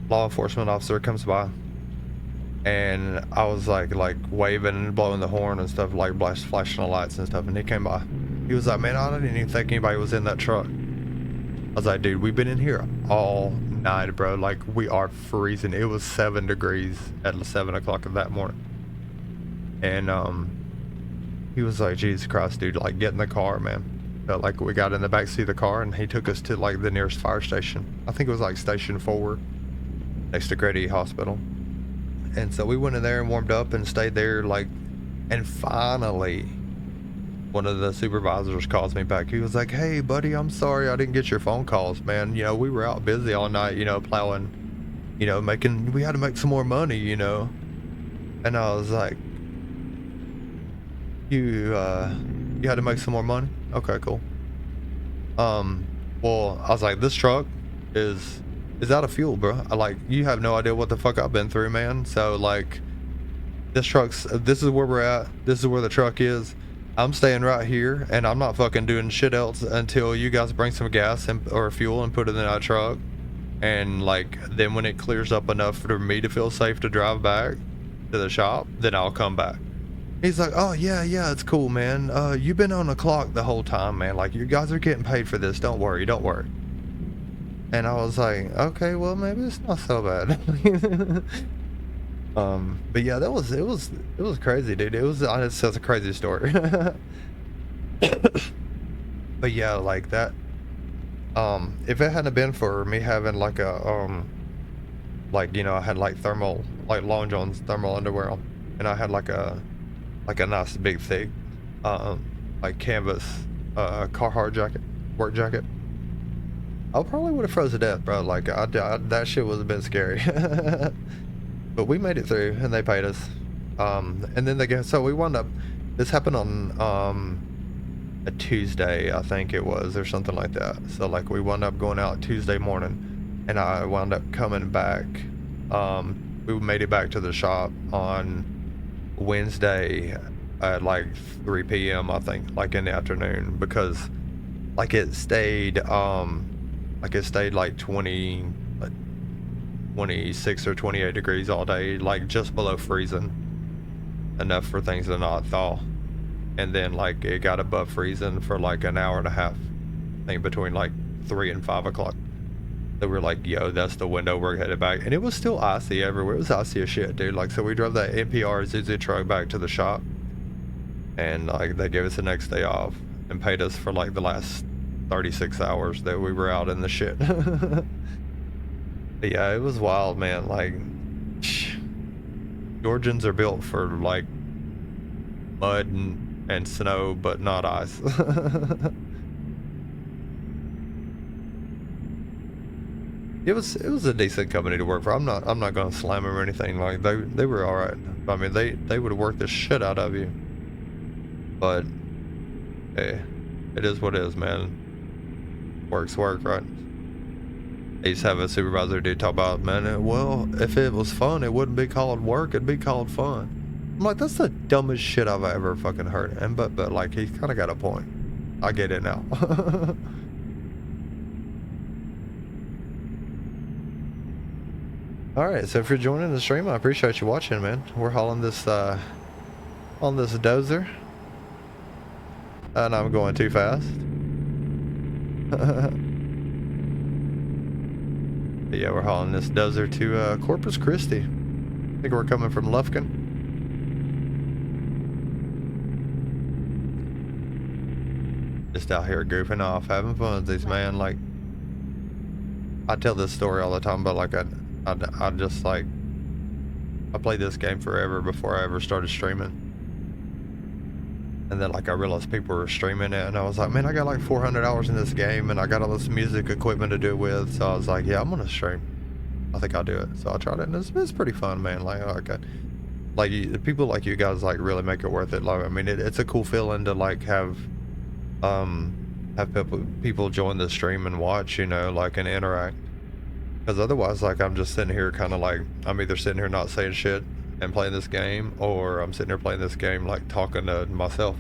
enforcement officer comes by, and I was like waving and blowing the horn and stuff, like flashing the lights and stuff, and he came by. He was like, man, I didn't even think anybody was in that truck. I was like, dude, we've been in here all night, bro. Like, we are freezing. It was 7 degrees at 7 o'clock of that morning. And he was like, Jesus Christ, dude, like, get in the car, man. So, like, we got in the backseat of the car, and he took us to like the nearest fire station. I think it was like Station 4 next to Grady Hospital. And so we went in there and warmed up and stayed there, like, and finally one of the supervisors calls me back. He was like, hey buddy, I'm sorry I didn't get your phone calls, man. You know, we were out busy all night, you know, plowing, you know, we had to make some more money, you know. And I was like, you had to make some more money? Okay, cool. Well, I was like, this truck is out of fuel, bro. You have no idea what the fuck I've been through, man. So like, this is where we're at. This is where the truck is. I'm staying right here, and I'm not fucking doing shit else until you guys bring some gas or fuel and put it in our truck. And like, then when it clears up enough for me to feel safe to drive back to the shop, then I'll come back. He's like, oh yeah, it's cool, man. You've been on the clock the whole time, man. Like, you guys are getting paid for this. Don't worry. And I was like, okay, well, maybe it's not so bad. But yeah, it was crazy, dude. It's such a crazy story. But yeah, like that, if it hadn't been for me having like a, like, you know, I had like thermal, like Long John's thermal underwear on, and I had like a nice big thick, like canvas, Carhartt jacket, work jacket, I probably would have froze to death, bro. Like, that shit was a bit scary. But we made it through, and they paid us. And then so we wound up, this happened on a Tuesday, I think it was, or something like that. So like, we wound up going out Tuesday morning, and I wound up coming back. We made it back to the shop on Wednesday at like 3 p.m. I think, like in the afternoon, because like it stayed like 26 or 28 degrees all day, like just below freezing, enough for things to not thaw. And then like it got above freezing for like an hour and a half, I think between like 3 and 5 o'clock. So we're like, yo, that's the window, we're headed back. And it was still icy everywhere. It was icy as shit, dude. Like, so we drove that NPR Isuzu truck back to the shop, and like they gave us the next day off and paid us for like the last 36 hours that we were out in the shit. But yeah, it was wild, man. Like, Georgians are built for like mud and snow, but not ice. It was a decent company to work for. I'm not gonna slam them or anything. Like they were all right. I mean they would have worked the shit out of you. But hey, it is what it is, man. Work's work, right? I used to have a supervisor dude talk about, man, well, if it was fun, it wouldn't be called work, it'd be called fun. I'm like, that's the dumbest shit I've ever fucking heard. And but like he's kind of got a point. I get it now. All right, so if you're joining the stream, I appreciate you watching, man. We're hauling this on this dozer, and I'm going too fast. Yeah, we're hauling this dozer to Corpus Christi. I think we're coming from Lufkin. Just out here goofing off, having funsies, man. Like, I tell this story all the time, but like I just like, I played this game forever before I ever started streaming. And then like I realized people were streaming it, and I was like, man, I got like 400 hours in this game, and I got all this music equipment to do it with. So I was like, yeah, I'm gonna stream. I think I'll do it. So I tried it, and it's pretty fun, man. People like you guys like really make it worth it. Like, I mean, it's a cool feeling to like have people join the stream and watch, you know, like, and interact. Because otherwise, like, I'm just sitting here kind of like, I'm either sitting here not saying shit and playing this game, or I'm sitting here playing this game like talking to myself.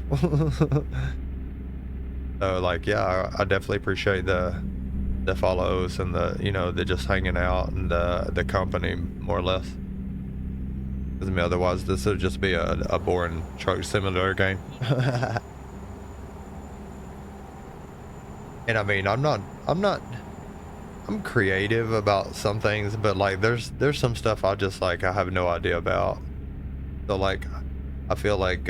So like, yeah, I definitely appreciate the follows and the, you know, the just hanging out and the company, more or less. Because I mean, otherwise this would just be a boring truck simulator game. And I mean, I'm creative about some things, but like there's some stuff I just like I have no idea about. So like I feel like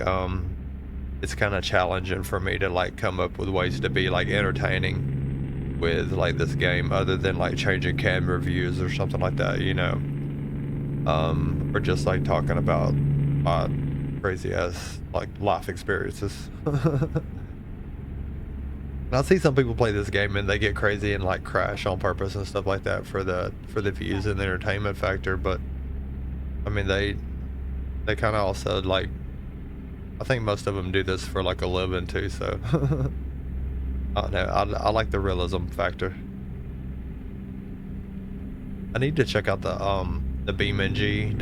it's kind of challenging for me to like come up with ways to be like entertaining with like this game, other than like changing camera views or something like that, you know. Or just like talking about crazy ass like life experiences. I see some people play this game and they get crazy and like crash on purpose and stuff like that for the views and the entertainment factor, but I mean they kind of also like, I think most of them do this for like a living too, so I don't know, I like the realism factor. I need to check out the beamng.drive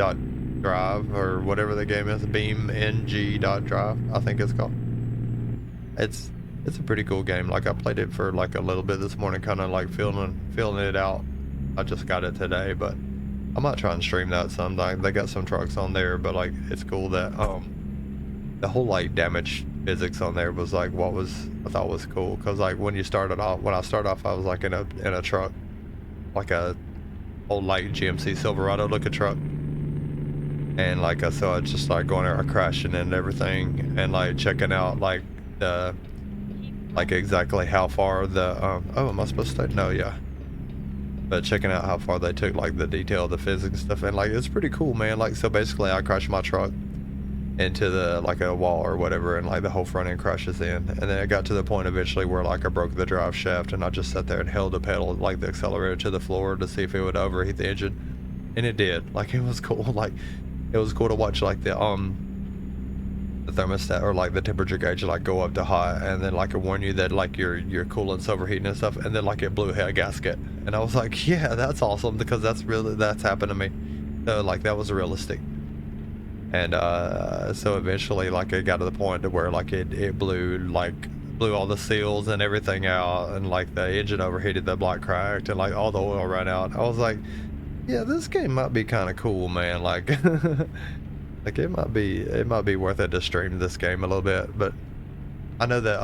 or whatever the game is, beamng.drive I think it's called. It's a pretty cool game. Like I played it for like a little bit this morning, kind of like feeling it out. I just got it today, but I might try and stream that sometime. They got some trucks on there, but like it's cool that the whole like damage physics on there was like I thought was cool, because like when I started off I was like in a truck, like a old like GMC Silverado looking truck, and like so I just like going there crashing and everything, and like checking out like the like exactly how far the oh, am I supposed to say no? Yeah, but checking out how far they took like the detail of the physics stuff, and like it's pretty cool, man. Like so basically I crashed my truck into the like a wall or whatever, and like the whole front end crashes in, and then it got to the point eventually where like I broke the drive shaft, and I just sat there and held the pedal, like the accelerator, to the floor to see if it would overheat the engine, and it did. Like it was cool. Like it was cool to watch like the thermostat or like the temperature gauge like go up to high, and then like it warn you that like your coolant's overheating and stuff, and then like it blew a gasket, and I was like, yeah, that's awesome, because that's happened to me. So like that was realistic. And so eventually like it got to the point to where like it blew all the seals and everything out, and like the engine overheated, the block cracked, and like all the oil ran out. I was like, yeah, this game might be kind of cool, man. Like like it might be worth it to stream this game a little bit. But I know that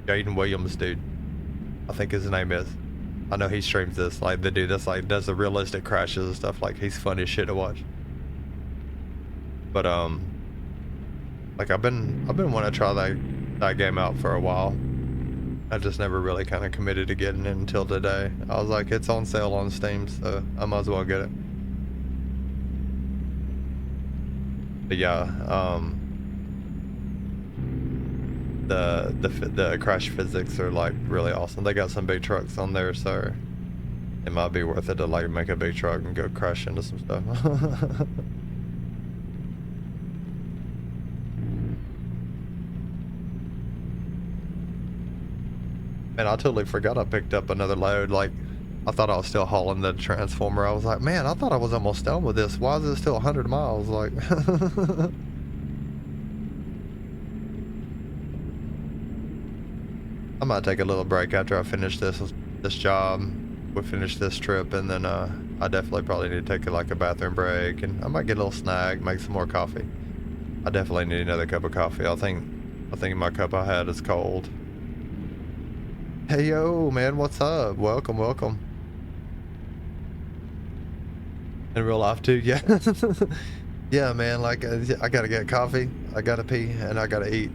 Jaden Williams dude, I think his name is, I know he streams this, like the dude that's like does the realistic crashes and stuff. Like he's funny as shit to watch. But like I've been wanting to try that game out for a while. I just never really kind of committed to getting it until today. I was like, it's on sale on Steam, so I might as well get it. But yeah, the crash physics are like really awesome. They got some big trucks on there, so It might be worth it to like make a big truck and go crash into some stuff. Man, I totally forgot I picked up another load. Like, I thought I was still hauling the transformer. I was like, man, I thought I was almost done with this. Why is it still 100 miles? Like, I might take a little break after I finish this job. We finish this trip, and then I definitely probably need to take like a bathroom break, and I might get a little snack, make some more coffee. I definitely need another cup of coffee. I think my cup I had is cold. Hey yo, man, what's up? Welcome, welcome. In real life too, yeah. Yeah, man, like I gotta get coffee, I gotta pee, and I gotta eat.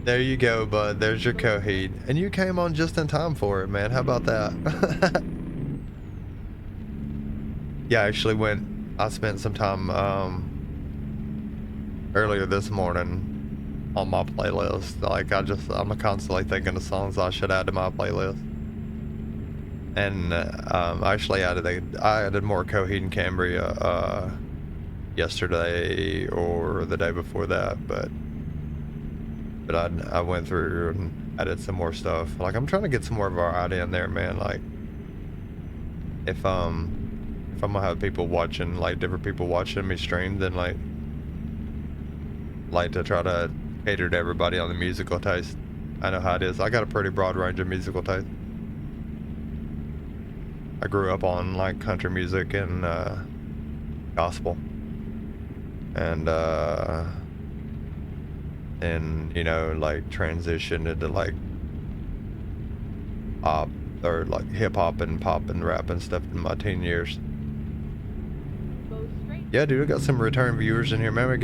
There you go, bud. There's your Coheed. And you came on just in time for it, man. How about that? Yeah, I actually I spent some time earlier this morning on my playlist. Like, I'm constantly thinking of songs I should add to my playlist. And I actually I added more Coheed and Cambria yesterday or the day before that, but I went through and added some more stuff. Like, I'm trying to get some more variety in there, man. Like, if I'm gonna have people watching, like different people watching me stream, then like to try to cater to everybody on the musical taste. I know how it is. I got a pretty broad range of musical taste. I grew up on like country music and gospel, and you know, like transitioned into like pop or like hip hop and pop and rap and stuff in my teen years. Yeah, dude, I got some return viewers in here, man. We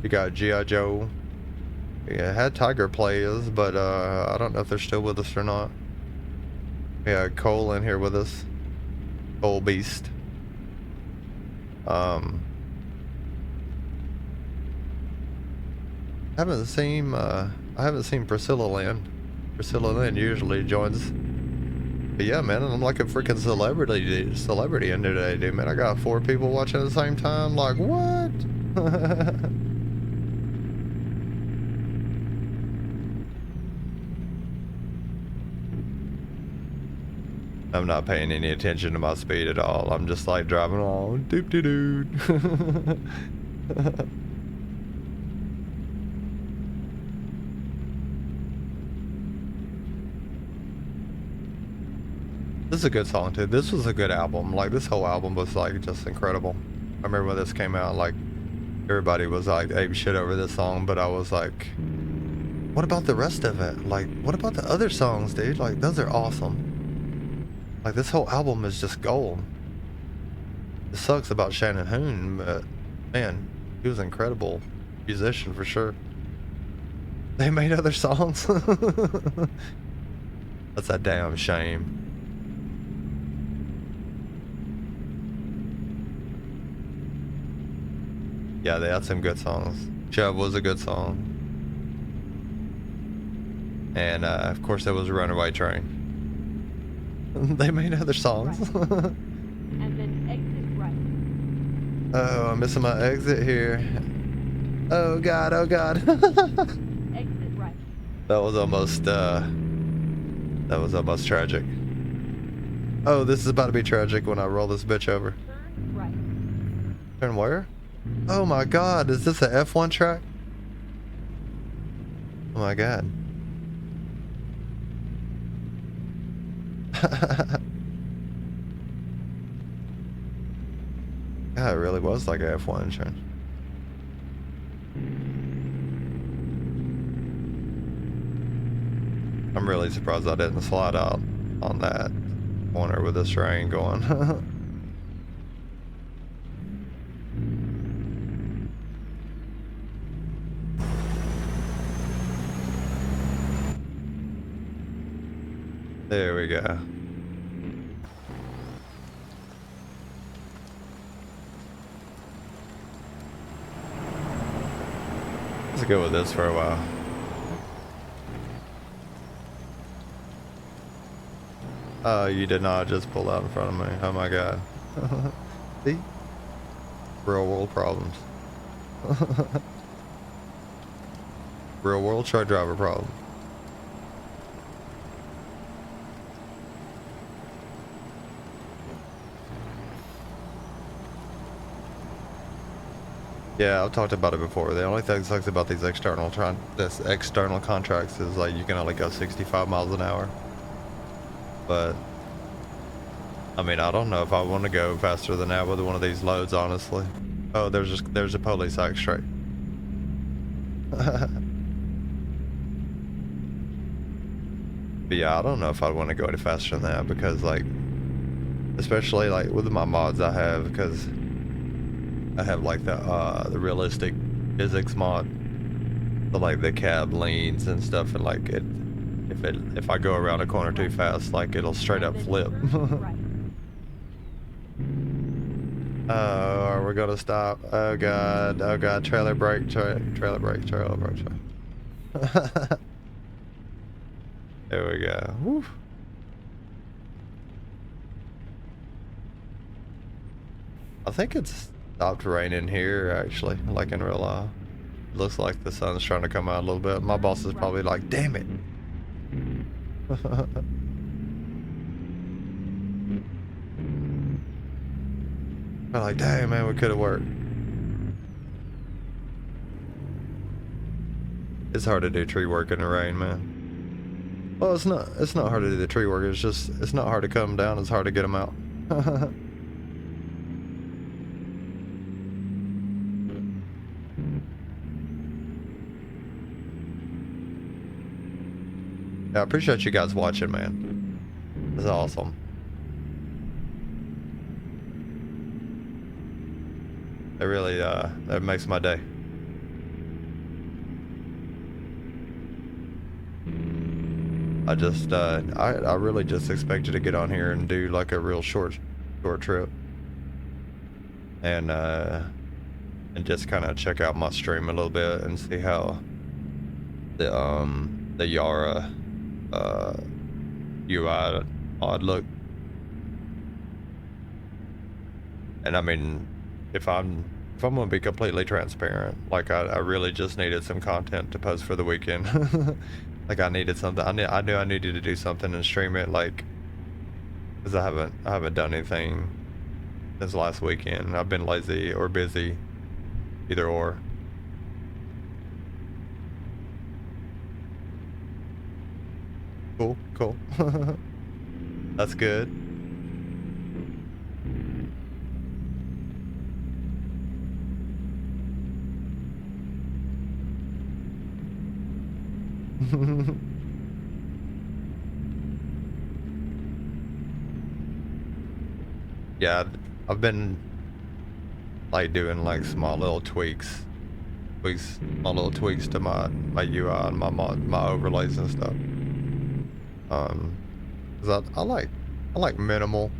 got G.I. Joe. Yeah, had Tiger Players, but I don't know if they're still with us or not. We had Cole in here with us. Cole Beast. I haven't seen Priscilla Lynn. Priscilla Lynn usually joins. But yeah, man, I'm like a freaking celebrity in today, dude. Man, I got 4 people watching at the same time. Like, what? I'm not paying any attention to my speed at all. I'm just like driving along. Doop doo doo. This is a good song too. This was a good album. Like, this whole album was like just incredible. I remember when this came out, like everybody was like ape shit over this song, but I was like, what about the rest of it? Like, what about the other songs, dude? Like, those are awesome. Like, this whole album is just gold. It sucks about Shannon Hoon, but man, he was an incredible musician for sure. They made other songs. That's a damn shame. Yeah, they had some good songs. Chubb was a good song. And of course there was a Runaway Train. They made other songs. Right. And then exit right. Oh, I'm missing my exit here. Oh god, oh god. Exit right. That was almost tragic. Oh, this is about to be tragic when I roll this bitch over. Turn right. Turn where? Oh my god, is this a F1 track? Oh my god. God, it really was like a F1 track. I'm really surprised I didn't slide out on that corner with this train going. There we go. Let's go with this for a while. Oh, you did not just pull out in front of me. Oh my god. See? Real world problems. Real world truck driver problems. Yeah, I've talked about it before. The only thing that sucks about these external contracts is like you can only go 65 miles an hour. But I mean, I don't know if I want to go faster than that with one of these loads, honestly. Oh, there's a police act straight. But yeah, I don't know if I'd want to go any faster than that because like, especially like with my mods I have, because I have like the realistic physics mod, so like the cab leans and stuff, and like if I go around a corner too fast, like it'll straight up flip. Oh, are we gonna stop? Oh god, oh god, trailer brake, trailer brake, trailer brake. There we go. Woo. I think it's stopped raining here actually, like in real life. Looks like the sun's trying to come out a little bit. My boss is probably like, damn it. I'm like, damn man, we could have worked. It's hard to do tree work in the rain, man. Well, it's not hard to do the tree work. It's not hard to cut them down. It's hard to get them out. Yeah, I appreciate you guys watching, man. This is awesome. It really, that makes my day. I just, I really just expected to get on here and do like a real short trip. And just kind of check out my stream a little bit and see how the Yara, UI odd look. And I mean, if I'm gonna be completely transparent, like I really just needed some content to post for the weekend. Like I needed something. I knew I needed to do something and stream it, like, because I haven't done anything since last weekend. I've been lazy or busy, either or. Cool. That's good. Yeah, I've been like doing like small little tweaks to my UI and my overlays and stuff. 'Cause I like minimal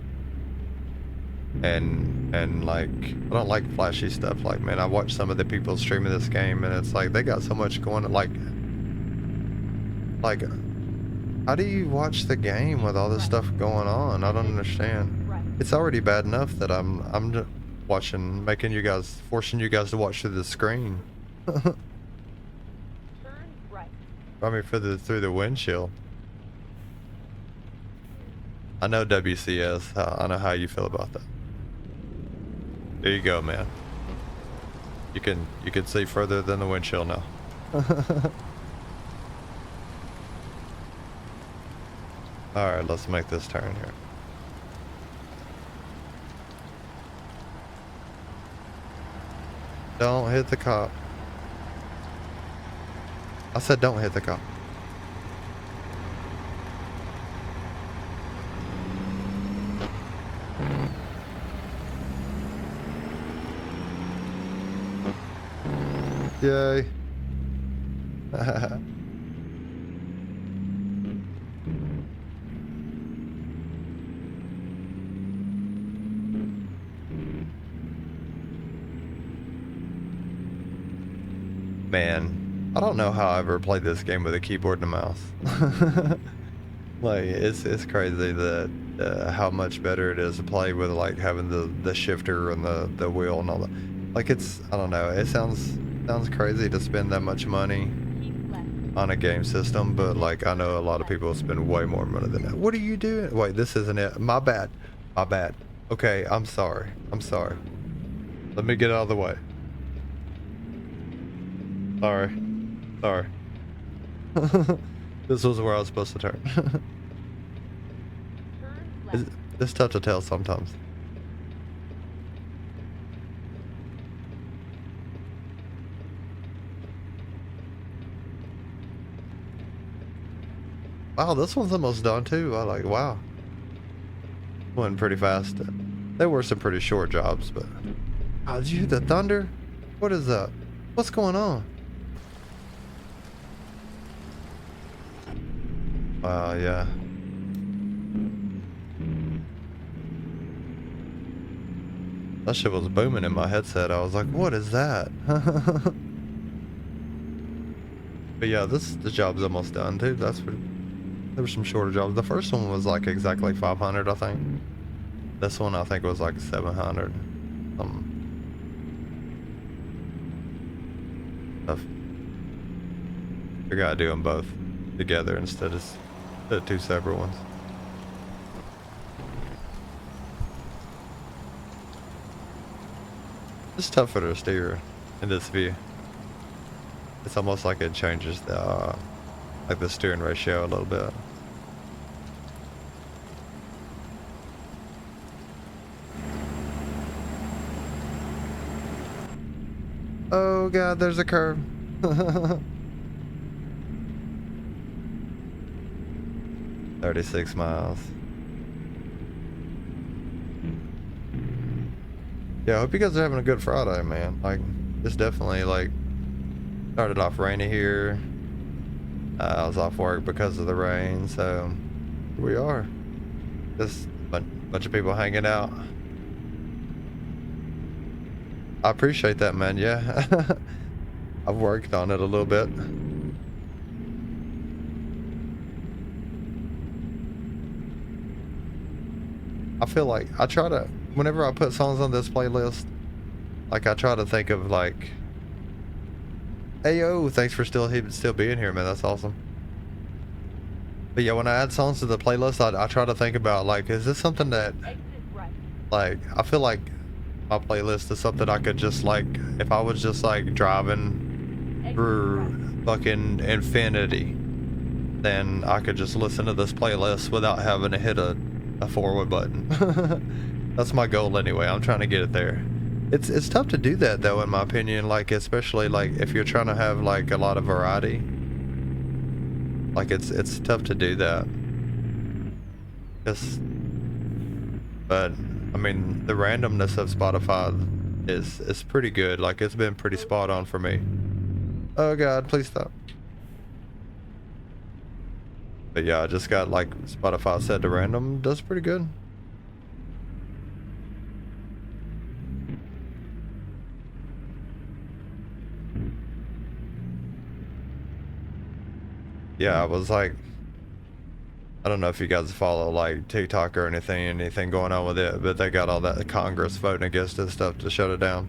and like I don't like flashy stuff. Like, man, I watch some of the people streaming this game and it's like they got so much going on. Like how do you watch the game with all this stuff going on? I don't understand. It's already bad enough that I'm just watching, forcing you guys to watch through the screen. Turn right. I mean, through the windshield. I know WCS. I know how you feel about that. There you go, man. You can see further than the windshield now. All right, let's make this turn here. Don't hit the cop. I said don't hit the cop. Yay. Man, I don't know how I ever played this game with a keyboard and a mouse. Like it's crazy that how much better it is to play with like having the shifter and the wheel and all that. Like it's I don't know. It sounds crazy to spend that much money Keep left. on a game system, but like I know a lot of people spend way more money than that. What are you doing? Wait, this isn't it. My bad. My bad. Okay, I'm sorry. I'm sorry. Let me get out of the way. Sorry. Sorry. This was where I was supposed to turn. Turn left. It's tough to tell sometimes. Wow, this one's almost done too. I like, wow. Went pretty fast. There were some pretty short jobs, but... Oh, did you hear the thunder? What is that? What's going on? Wow, yeah. That shit was booming in my headset. I was like, what is that? But yeah, the job's almost done too. That's pretty... There were some shorter jobs. The first one was like exactly 500, I think. This one I think was like 700. I gotta do them both together instead of two separate ones. It's tougher to steer in this view. It's almost like it changes the like the steering ratio a little bit. Oh god, there's a curve. 36 miles. Yeah, I hope you guys are having a good Friday, man. Like, it's definitely like started off rainy here. I was off work because of the rain, so here we are. Just a bunch of people hanging out. I appreciate that, man. Yeah, I've worked on it a little bit. I feel like I try to, whenever I put songs on this playlist, like I try to think of like, hey yo, thanks for still being here, man. That's awesome. But yeah, when I add songs to the playlist, I try to think about like, is this something that, Exit right. like, I feel like my playlist is something I could just like, if I was just like driving Exit through right. fucking infinity, then I could just listen to this playlist without having to hit a forward button. That's my goal anyway. I'm trying to get it there. It's tough to do that though, in my opinion, like especially like if you're trying to have like a lot of variety. Like it's tough to do that. But I mean the randomness of Spotify is pretty good. Like it's been pretty spot on for me. Oh god, please stop. But yeah, I just got like Spotify set to random. Does pretty good. Yeah, I was like, I don't know if you guys follow like TikTok or anything going on with it, but they got all that Congress voting against it stuff to shut it down.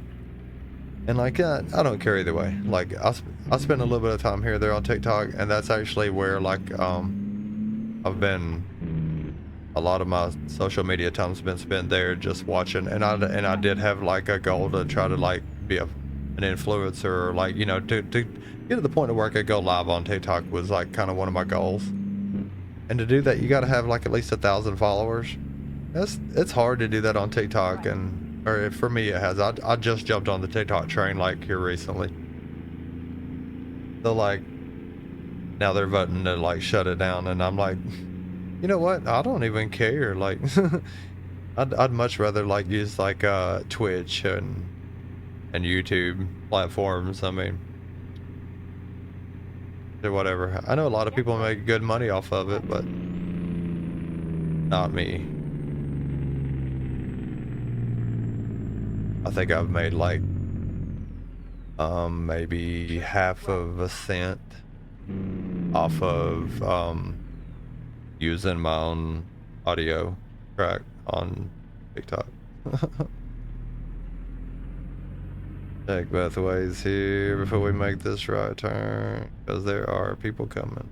And like, I don't care either way. Like, I spend a little bit of time here or there on TikTok, and that's actually where like I've been, a lot of my social media time's been spent there just watching, and I did have like a goal to try to like be an influencer, or like, you know, to get to the point of where I could go live on TikTok was like kind of one of my goals. And to do that, you got to have like at least 1,000 followers. It's hard to do that on TikTok, and or for me it has. I just jumped on the TikTok train like here recently. So like now they're voting to like shut it down, and I'm like, you know what? I don't even care. Like, I'd much rather like use like Twitch and YouTube platforms. I mean, or whatever. I know a lot of people make good money off of it, but not me. I think I've made like maybe half of a cent off of using my own audio track on TikTok. Check both ways here before we make this right turn, because there are people coming.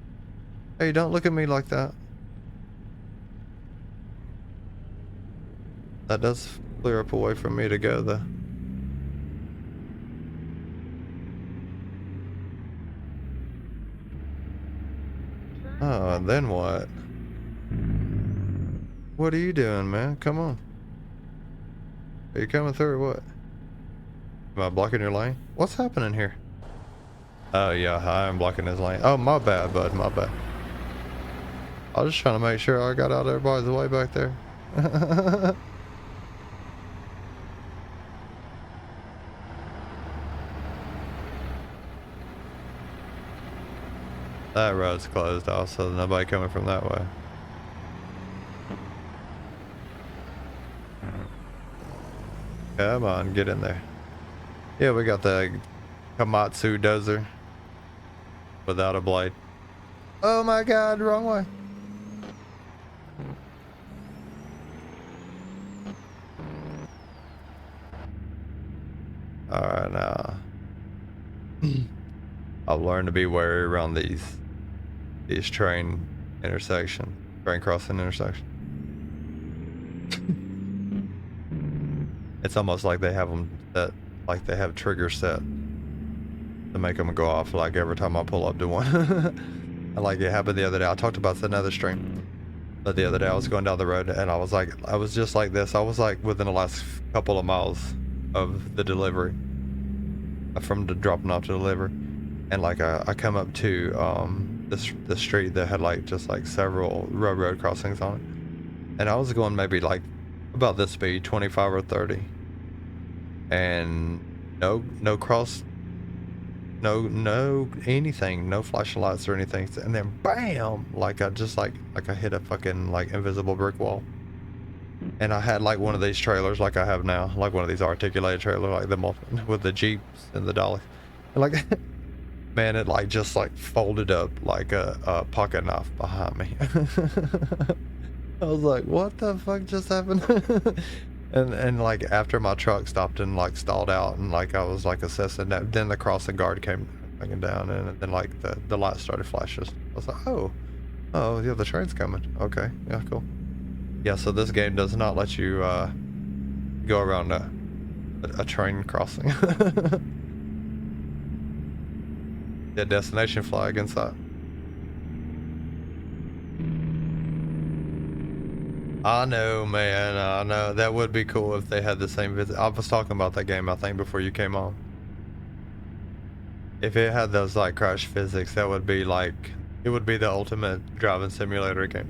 Hey, don't look at me like that. That does clear up a way for me to go though. Oh, and then what? What are you doing, man? Come on. Are you coming through or what? Am I blocking your lane? What's happening here? Oh yeah, I am blocking his lane. Oh, my bad, bud, my bad. I was just trying to make sure I got out of everybody's way back there. That road's closed off, so nobody coming from that way. Come on, get in there. Yeah, we got the Komatsu dozer without a blade. Oh my god, wrong way. Alright, now I've learned to be wary around these train crossing intersections. It's almost like they have them set, like they have triggers set to make them go off like every time I pull up to one. Like it happened the other day. I talked about this in another stream, but the other day I was going down the road and I was just like this. I was like within the last couple of miles of the delivery, from the dropping off to delivery, and like I come up to the street that had like just like several road crossings on it, and I was going maybe like about this speed, 25 or 30, and no anything, no flashing lights or anything, and then bam, like I just like I hit a fucking like invisible brick wall. And I had like one of these trailers like I have now, like one of these articulated trailers, like the with the Jeeps and the dolly, and like man, it like just like folded up like a pocket knife behind me. I was like, what the fuck just happened? and like after my truck stopped and like stalled out, and like I was like assessing that, then the crossing guard came fucking down, and then like the lights started flashing. I was like, oh yeah, the train's coming. Okay, yeah, cool. Yeah, so this game does not let you go around a train crossing. The destination flag inside. I know, man, I know. That would be cool if they had the same visit. I was talking about that game, I think, before you came on. If it had those like crash physics, that would be like, it would be the ultimate driving simulator game.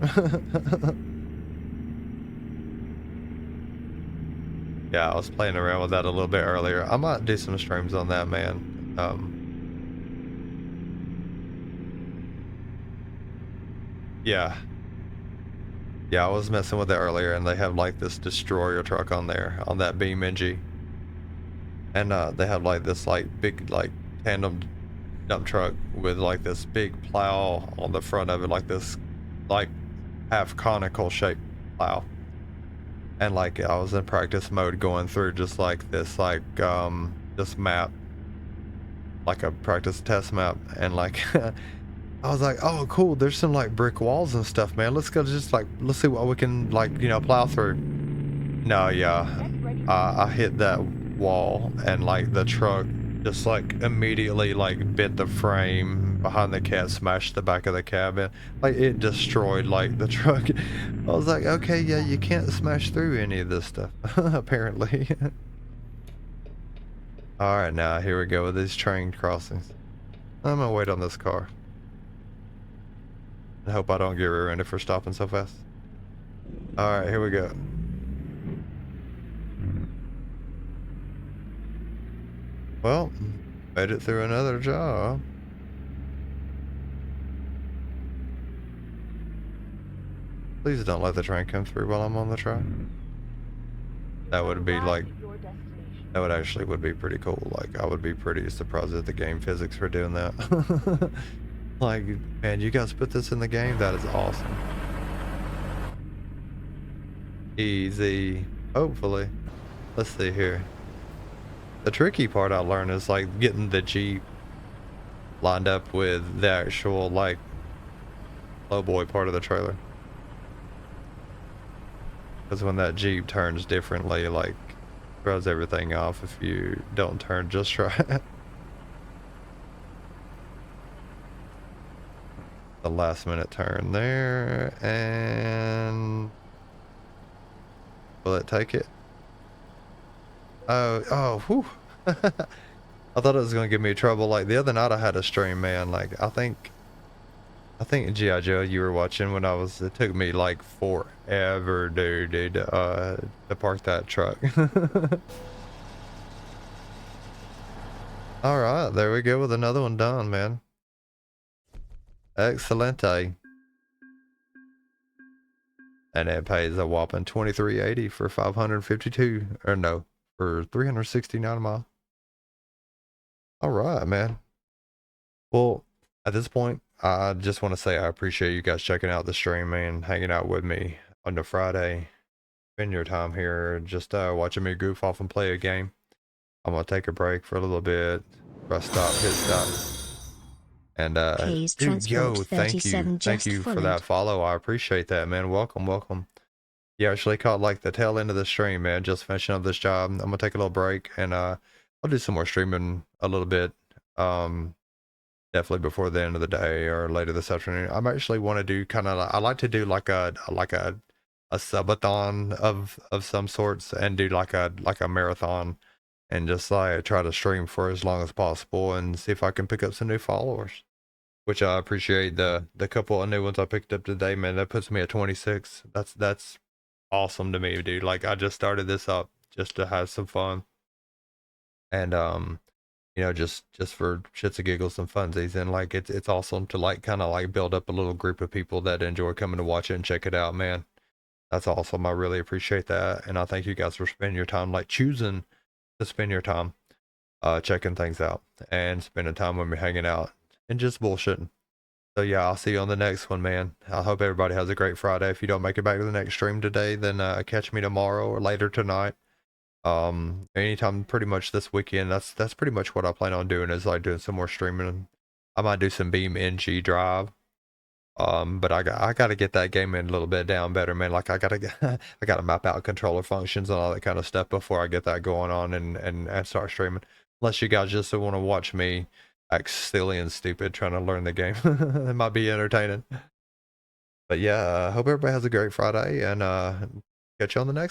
Yeah, I was playing around with that a little bit earlier. I might do some streams on that, man. Yeah, I was messing with it earlier, and they have like this destroyer truck on there, on that BeamNG, and they have like this like big like tandem dump truck with like this big plow on the front of it, like this like half conical shaped plow. And like I was in practice mode going through just like this this map, like a practice test map, and like I was like, oh cool, there's some like brick walls and stuff, man. Let's go, just like let's see what we can like, you know, plow through. No, yeah, I hit that wall, and like the truck just like immediately like bit the frame behind the cab, smashed the back of the cabin, like it destroyed like the truck. I was like, okay, yeah, you can't smash through any of this stuff apparently. All right, now here we go with these train crossings. I'm gonna wait on this car. I hope I don't get rear-ended for stopping so fast. All right, here we go. Well, made it through another job. Please don't let the train come through while I'm on the track. That would be like, that would actually would be pretty cool. Like I would be pretty surprised at the game physics for doing that. Like, man, you guys put this in the game? That is awesome. Easy. Hopefully. Let's see here. The tricky part I learned is like getting the Jeep lined up with the actual like low boy part of the trailer. Because when that Jeep turns differently, like throws everything off if you don't turn just right. The last minute turn there, and will it take it? Oh, whew. I thought it was gonna give me trouble. Like the other night I had a stream, man. Like I think G.I. Joe you were watching when it took me like forever, dude, to park that truck. All right, there we go with another one done, man. Excelente. And it pays a whopping $23.80 for 552, or no, for 369 miles. All right, man. Well, at this point, I just want to say I appreciate you guys checking out the stream, man, hanging out with me on the Friday. Spend your time here just watching me goof off and play a game. I'm gonna take a break for a little bit, rest stop, hit stop. And dude, yo, thank you for that follow. I appreciate that, man. Welcome. You actually caught like the tail end of the stream, man. Just finishing up this job. I'm gonna take a little break, and I'll do some more streaming a little bit. Definitely before the end of the day or later this afternoon. I'm actually want to do kind of. I like to do like a subathon of some sorts, and do like a marathon, and just like try to stream for as long as possible, and see if I can pick up some new followers. Which I appreciate the couple of new ones I picked up today, man. That puts me at 26. That's awesome to me, dude. Like I just started this up just to have some fun, and you know, just for shits and giggles and funsies, and like it's awesome to like kind of like build up a little group of people that enjoy coming to watch it and check it out, man. That's awesome. I really appreciate that, and I thank you guys for spending your time, like choosing to spend your time checking things out and spending time when we're hanging out and just bullshitting. So yeah, I'll see you on the next one, man. I hope everybody has a great Friday. If you don't make it back to the next stream today, then catch me tomorrow or later tonight. Anytime pretty much this weekend. That's pretty much what I plan on doing, is like doing some more streaming. I might do some Beam NG Drive. But I gotta get that game in a little bit down better, man. Like I gotta map out controller functions and all that kind of stuff before I get that going on and start streaming. Unless you guys just want to watch me act silly and stupid trying to learn the game. It might be entertaining. But yeah, hope everybody has a great Friday, and catch you on the next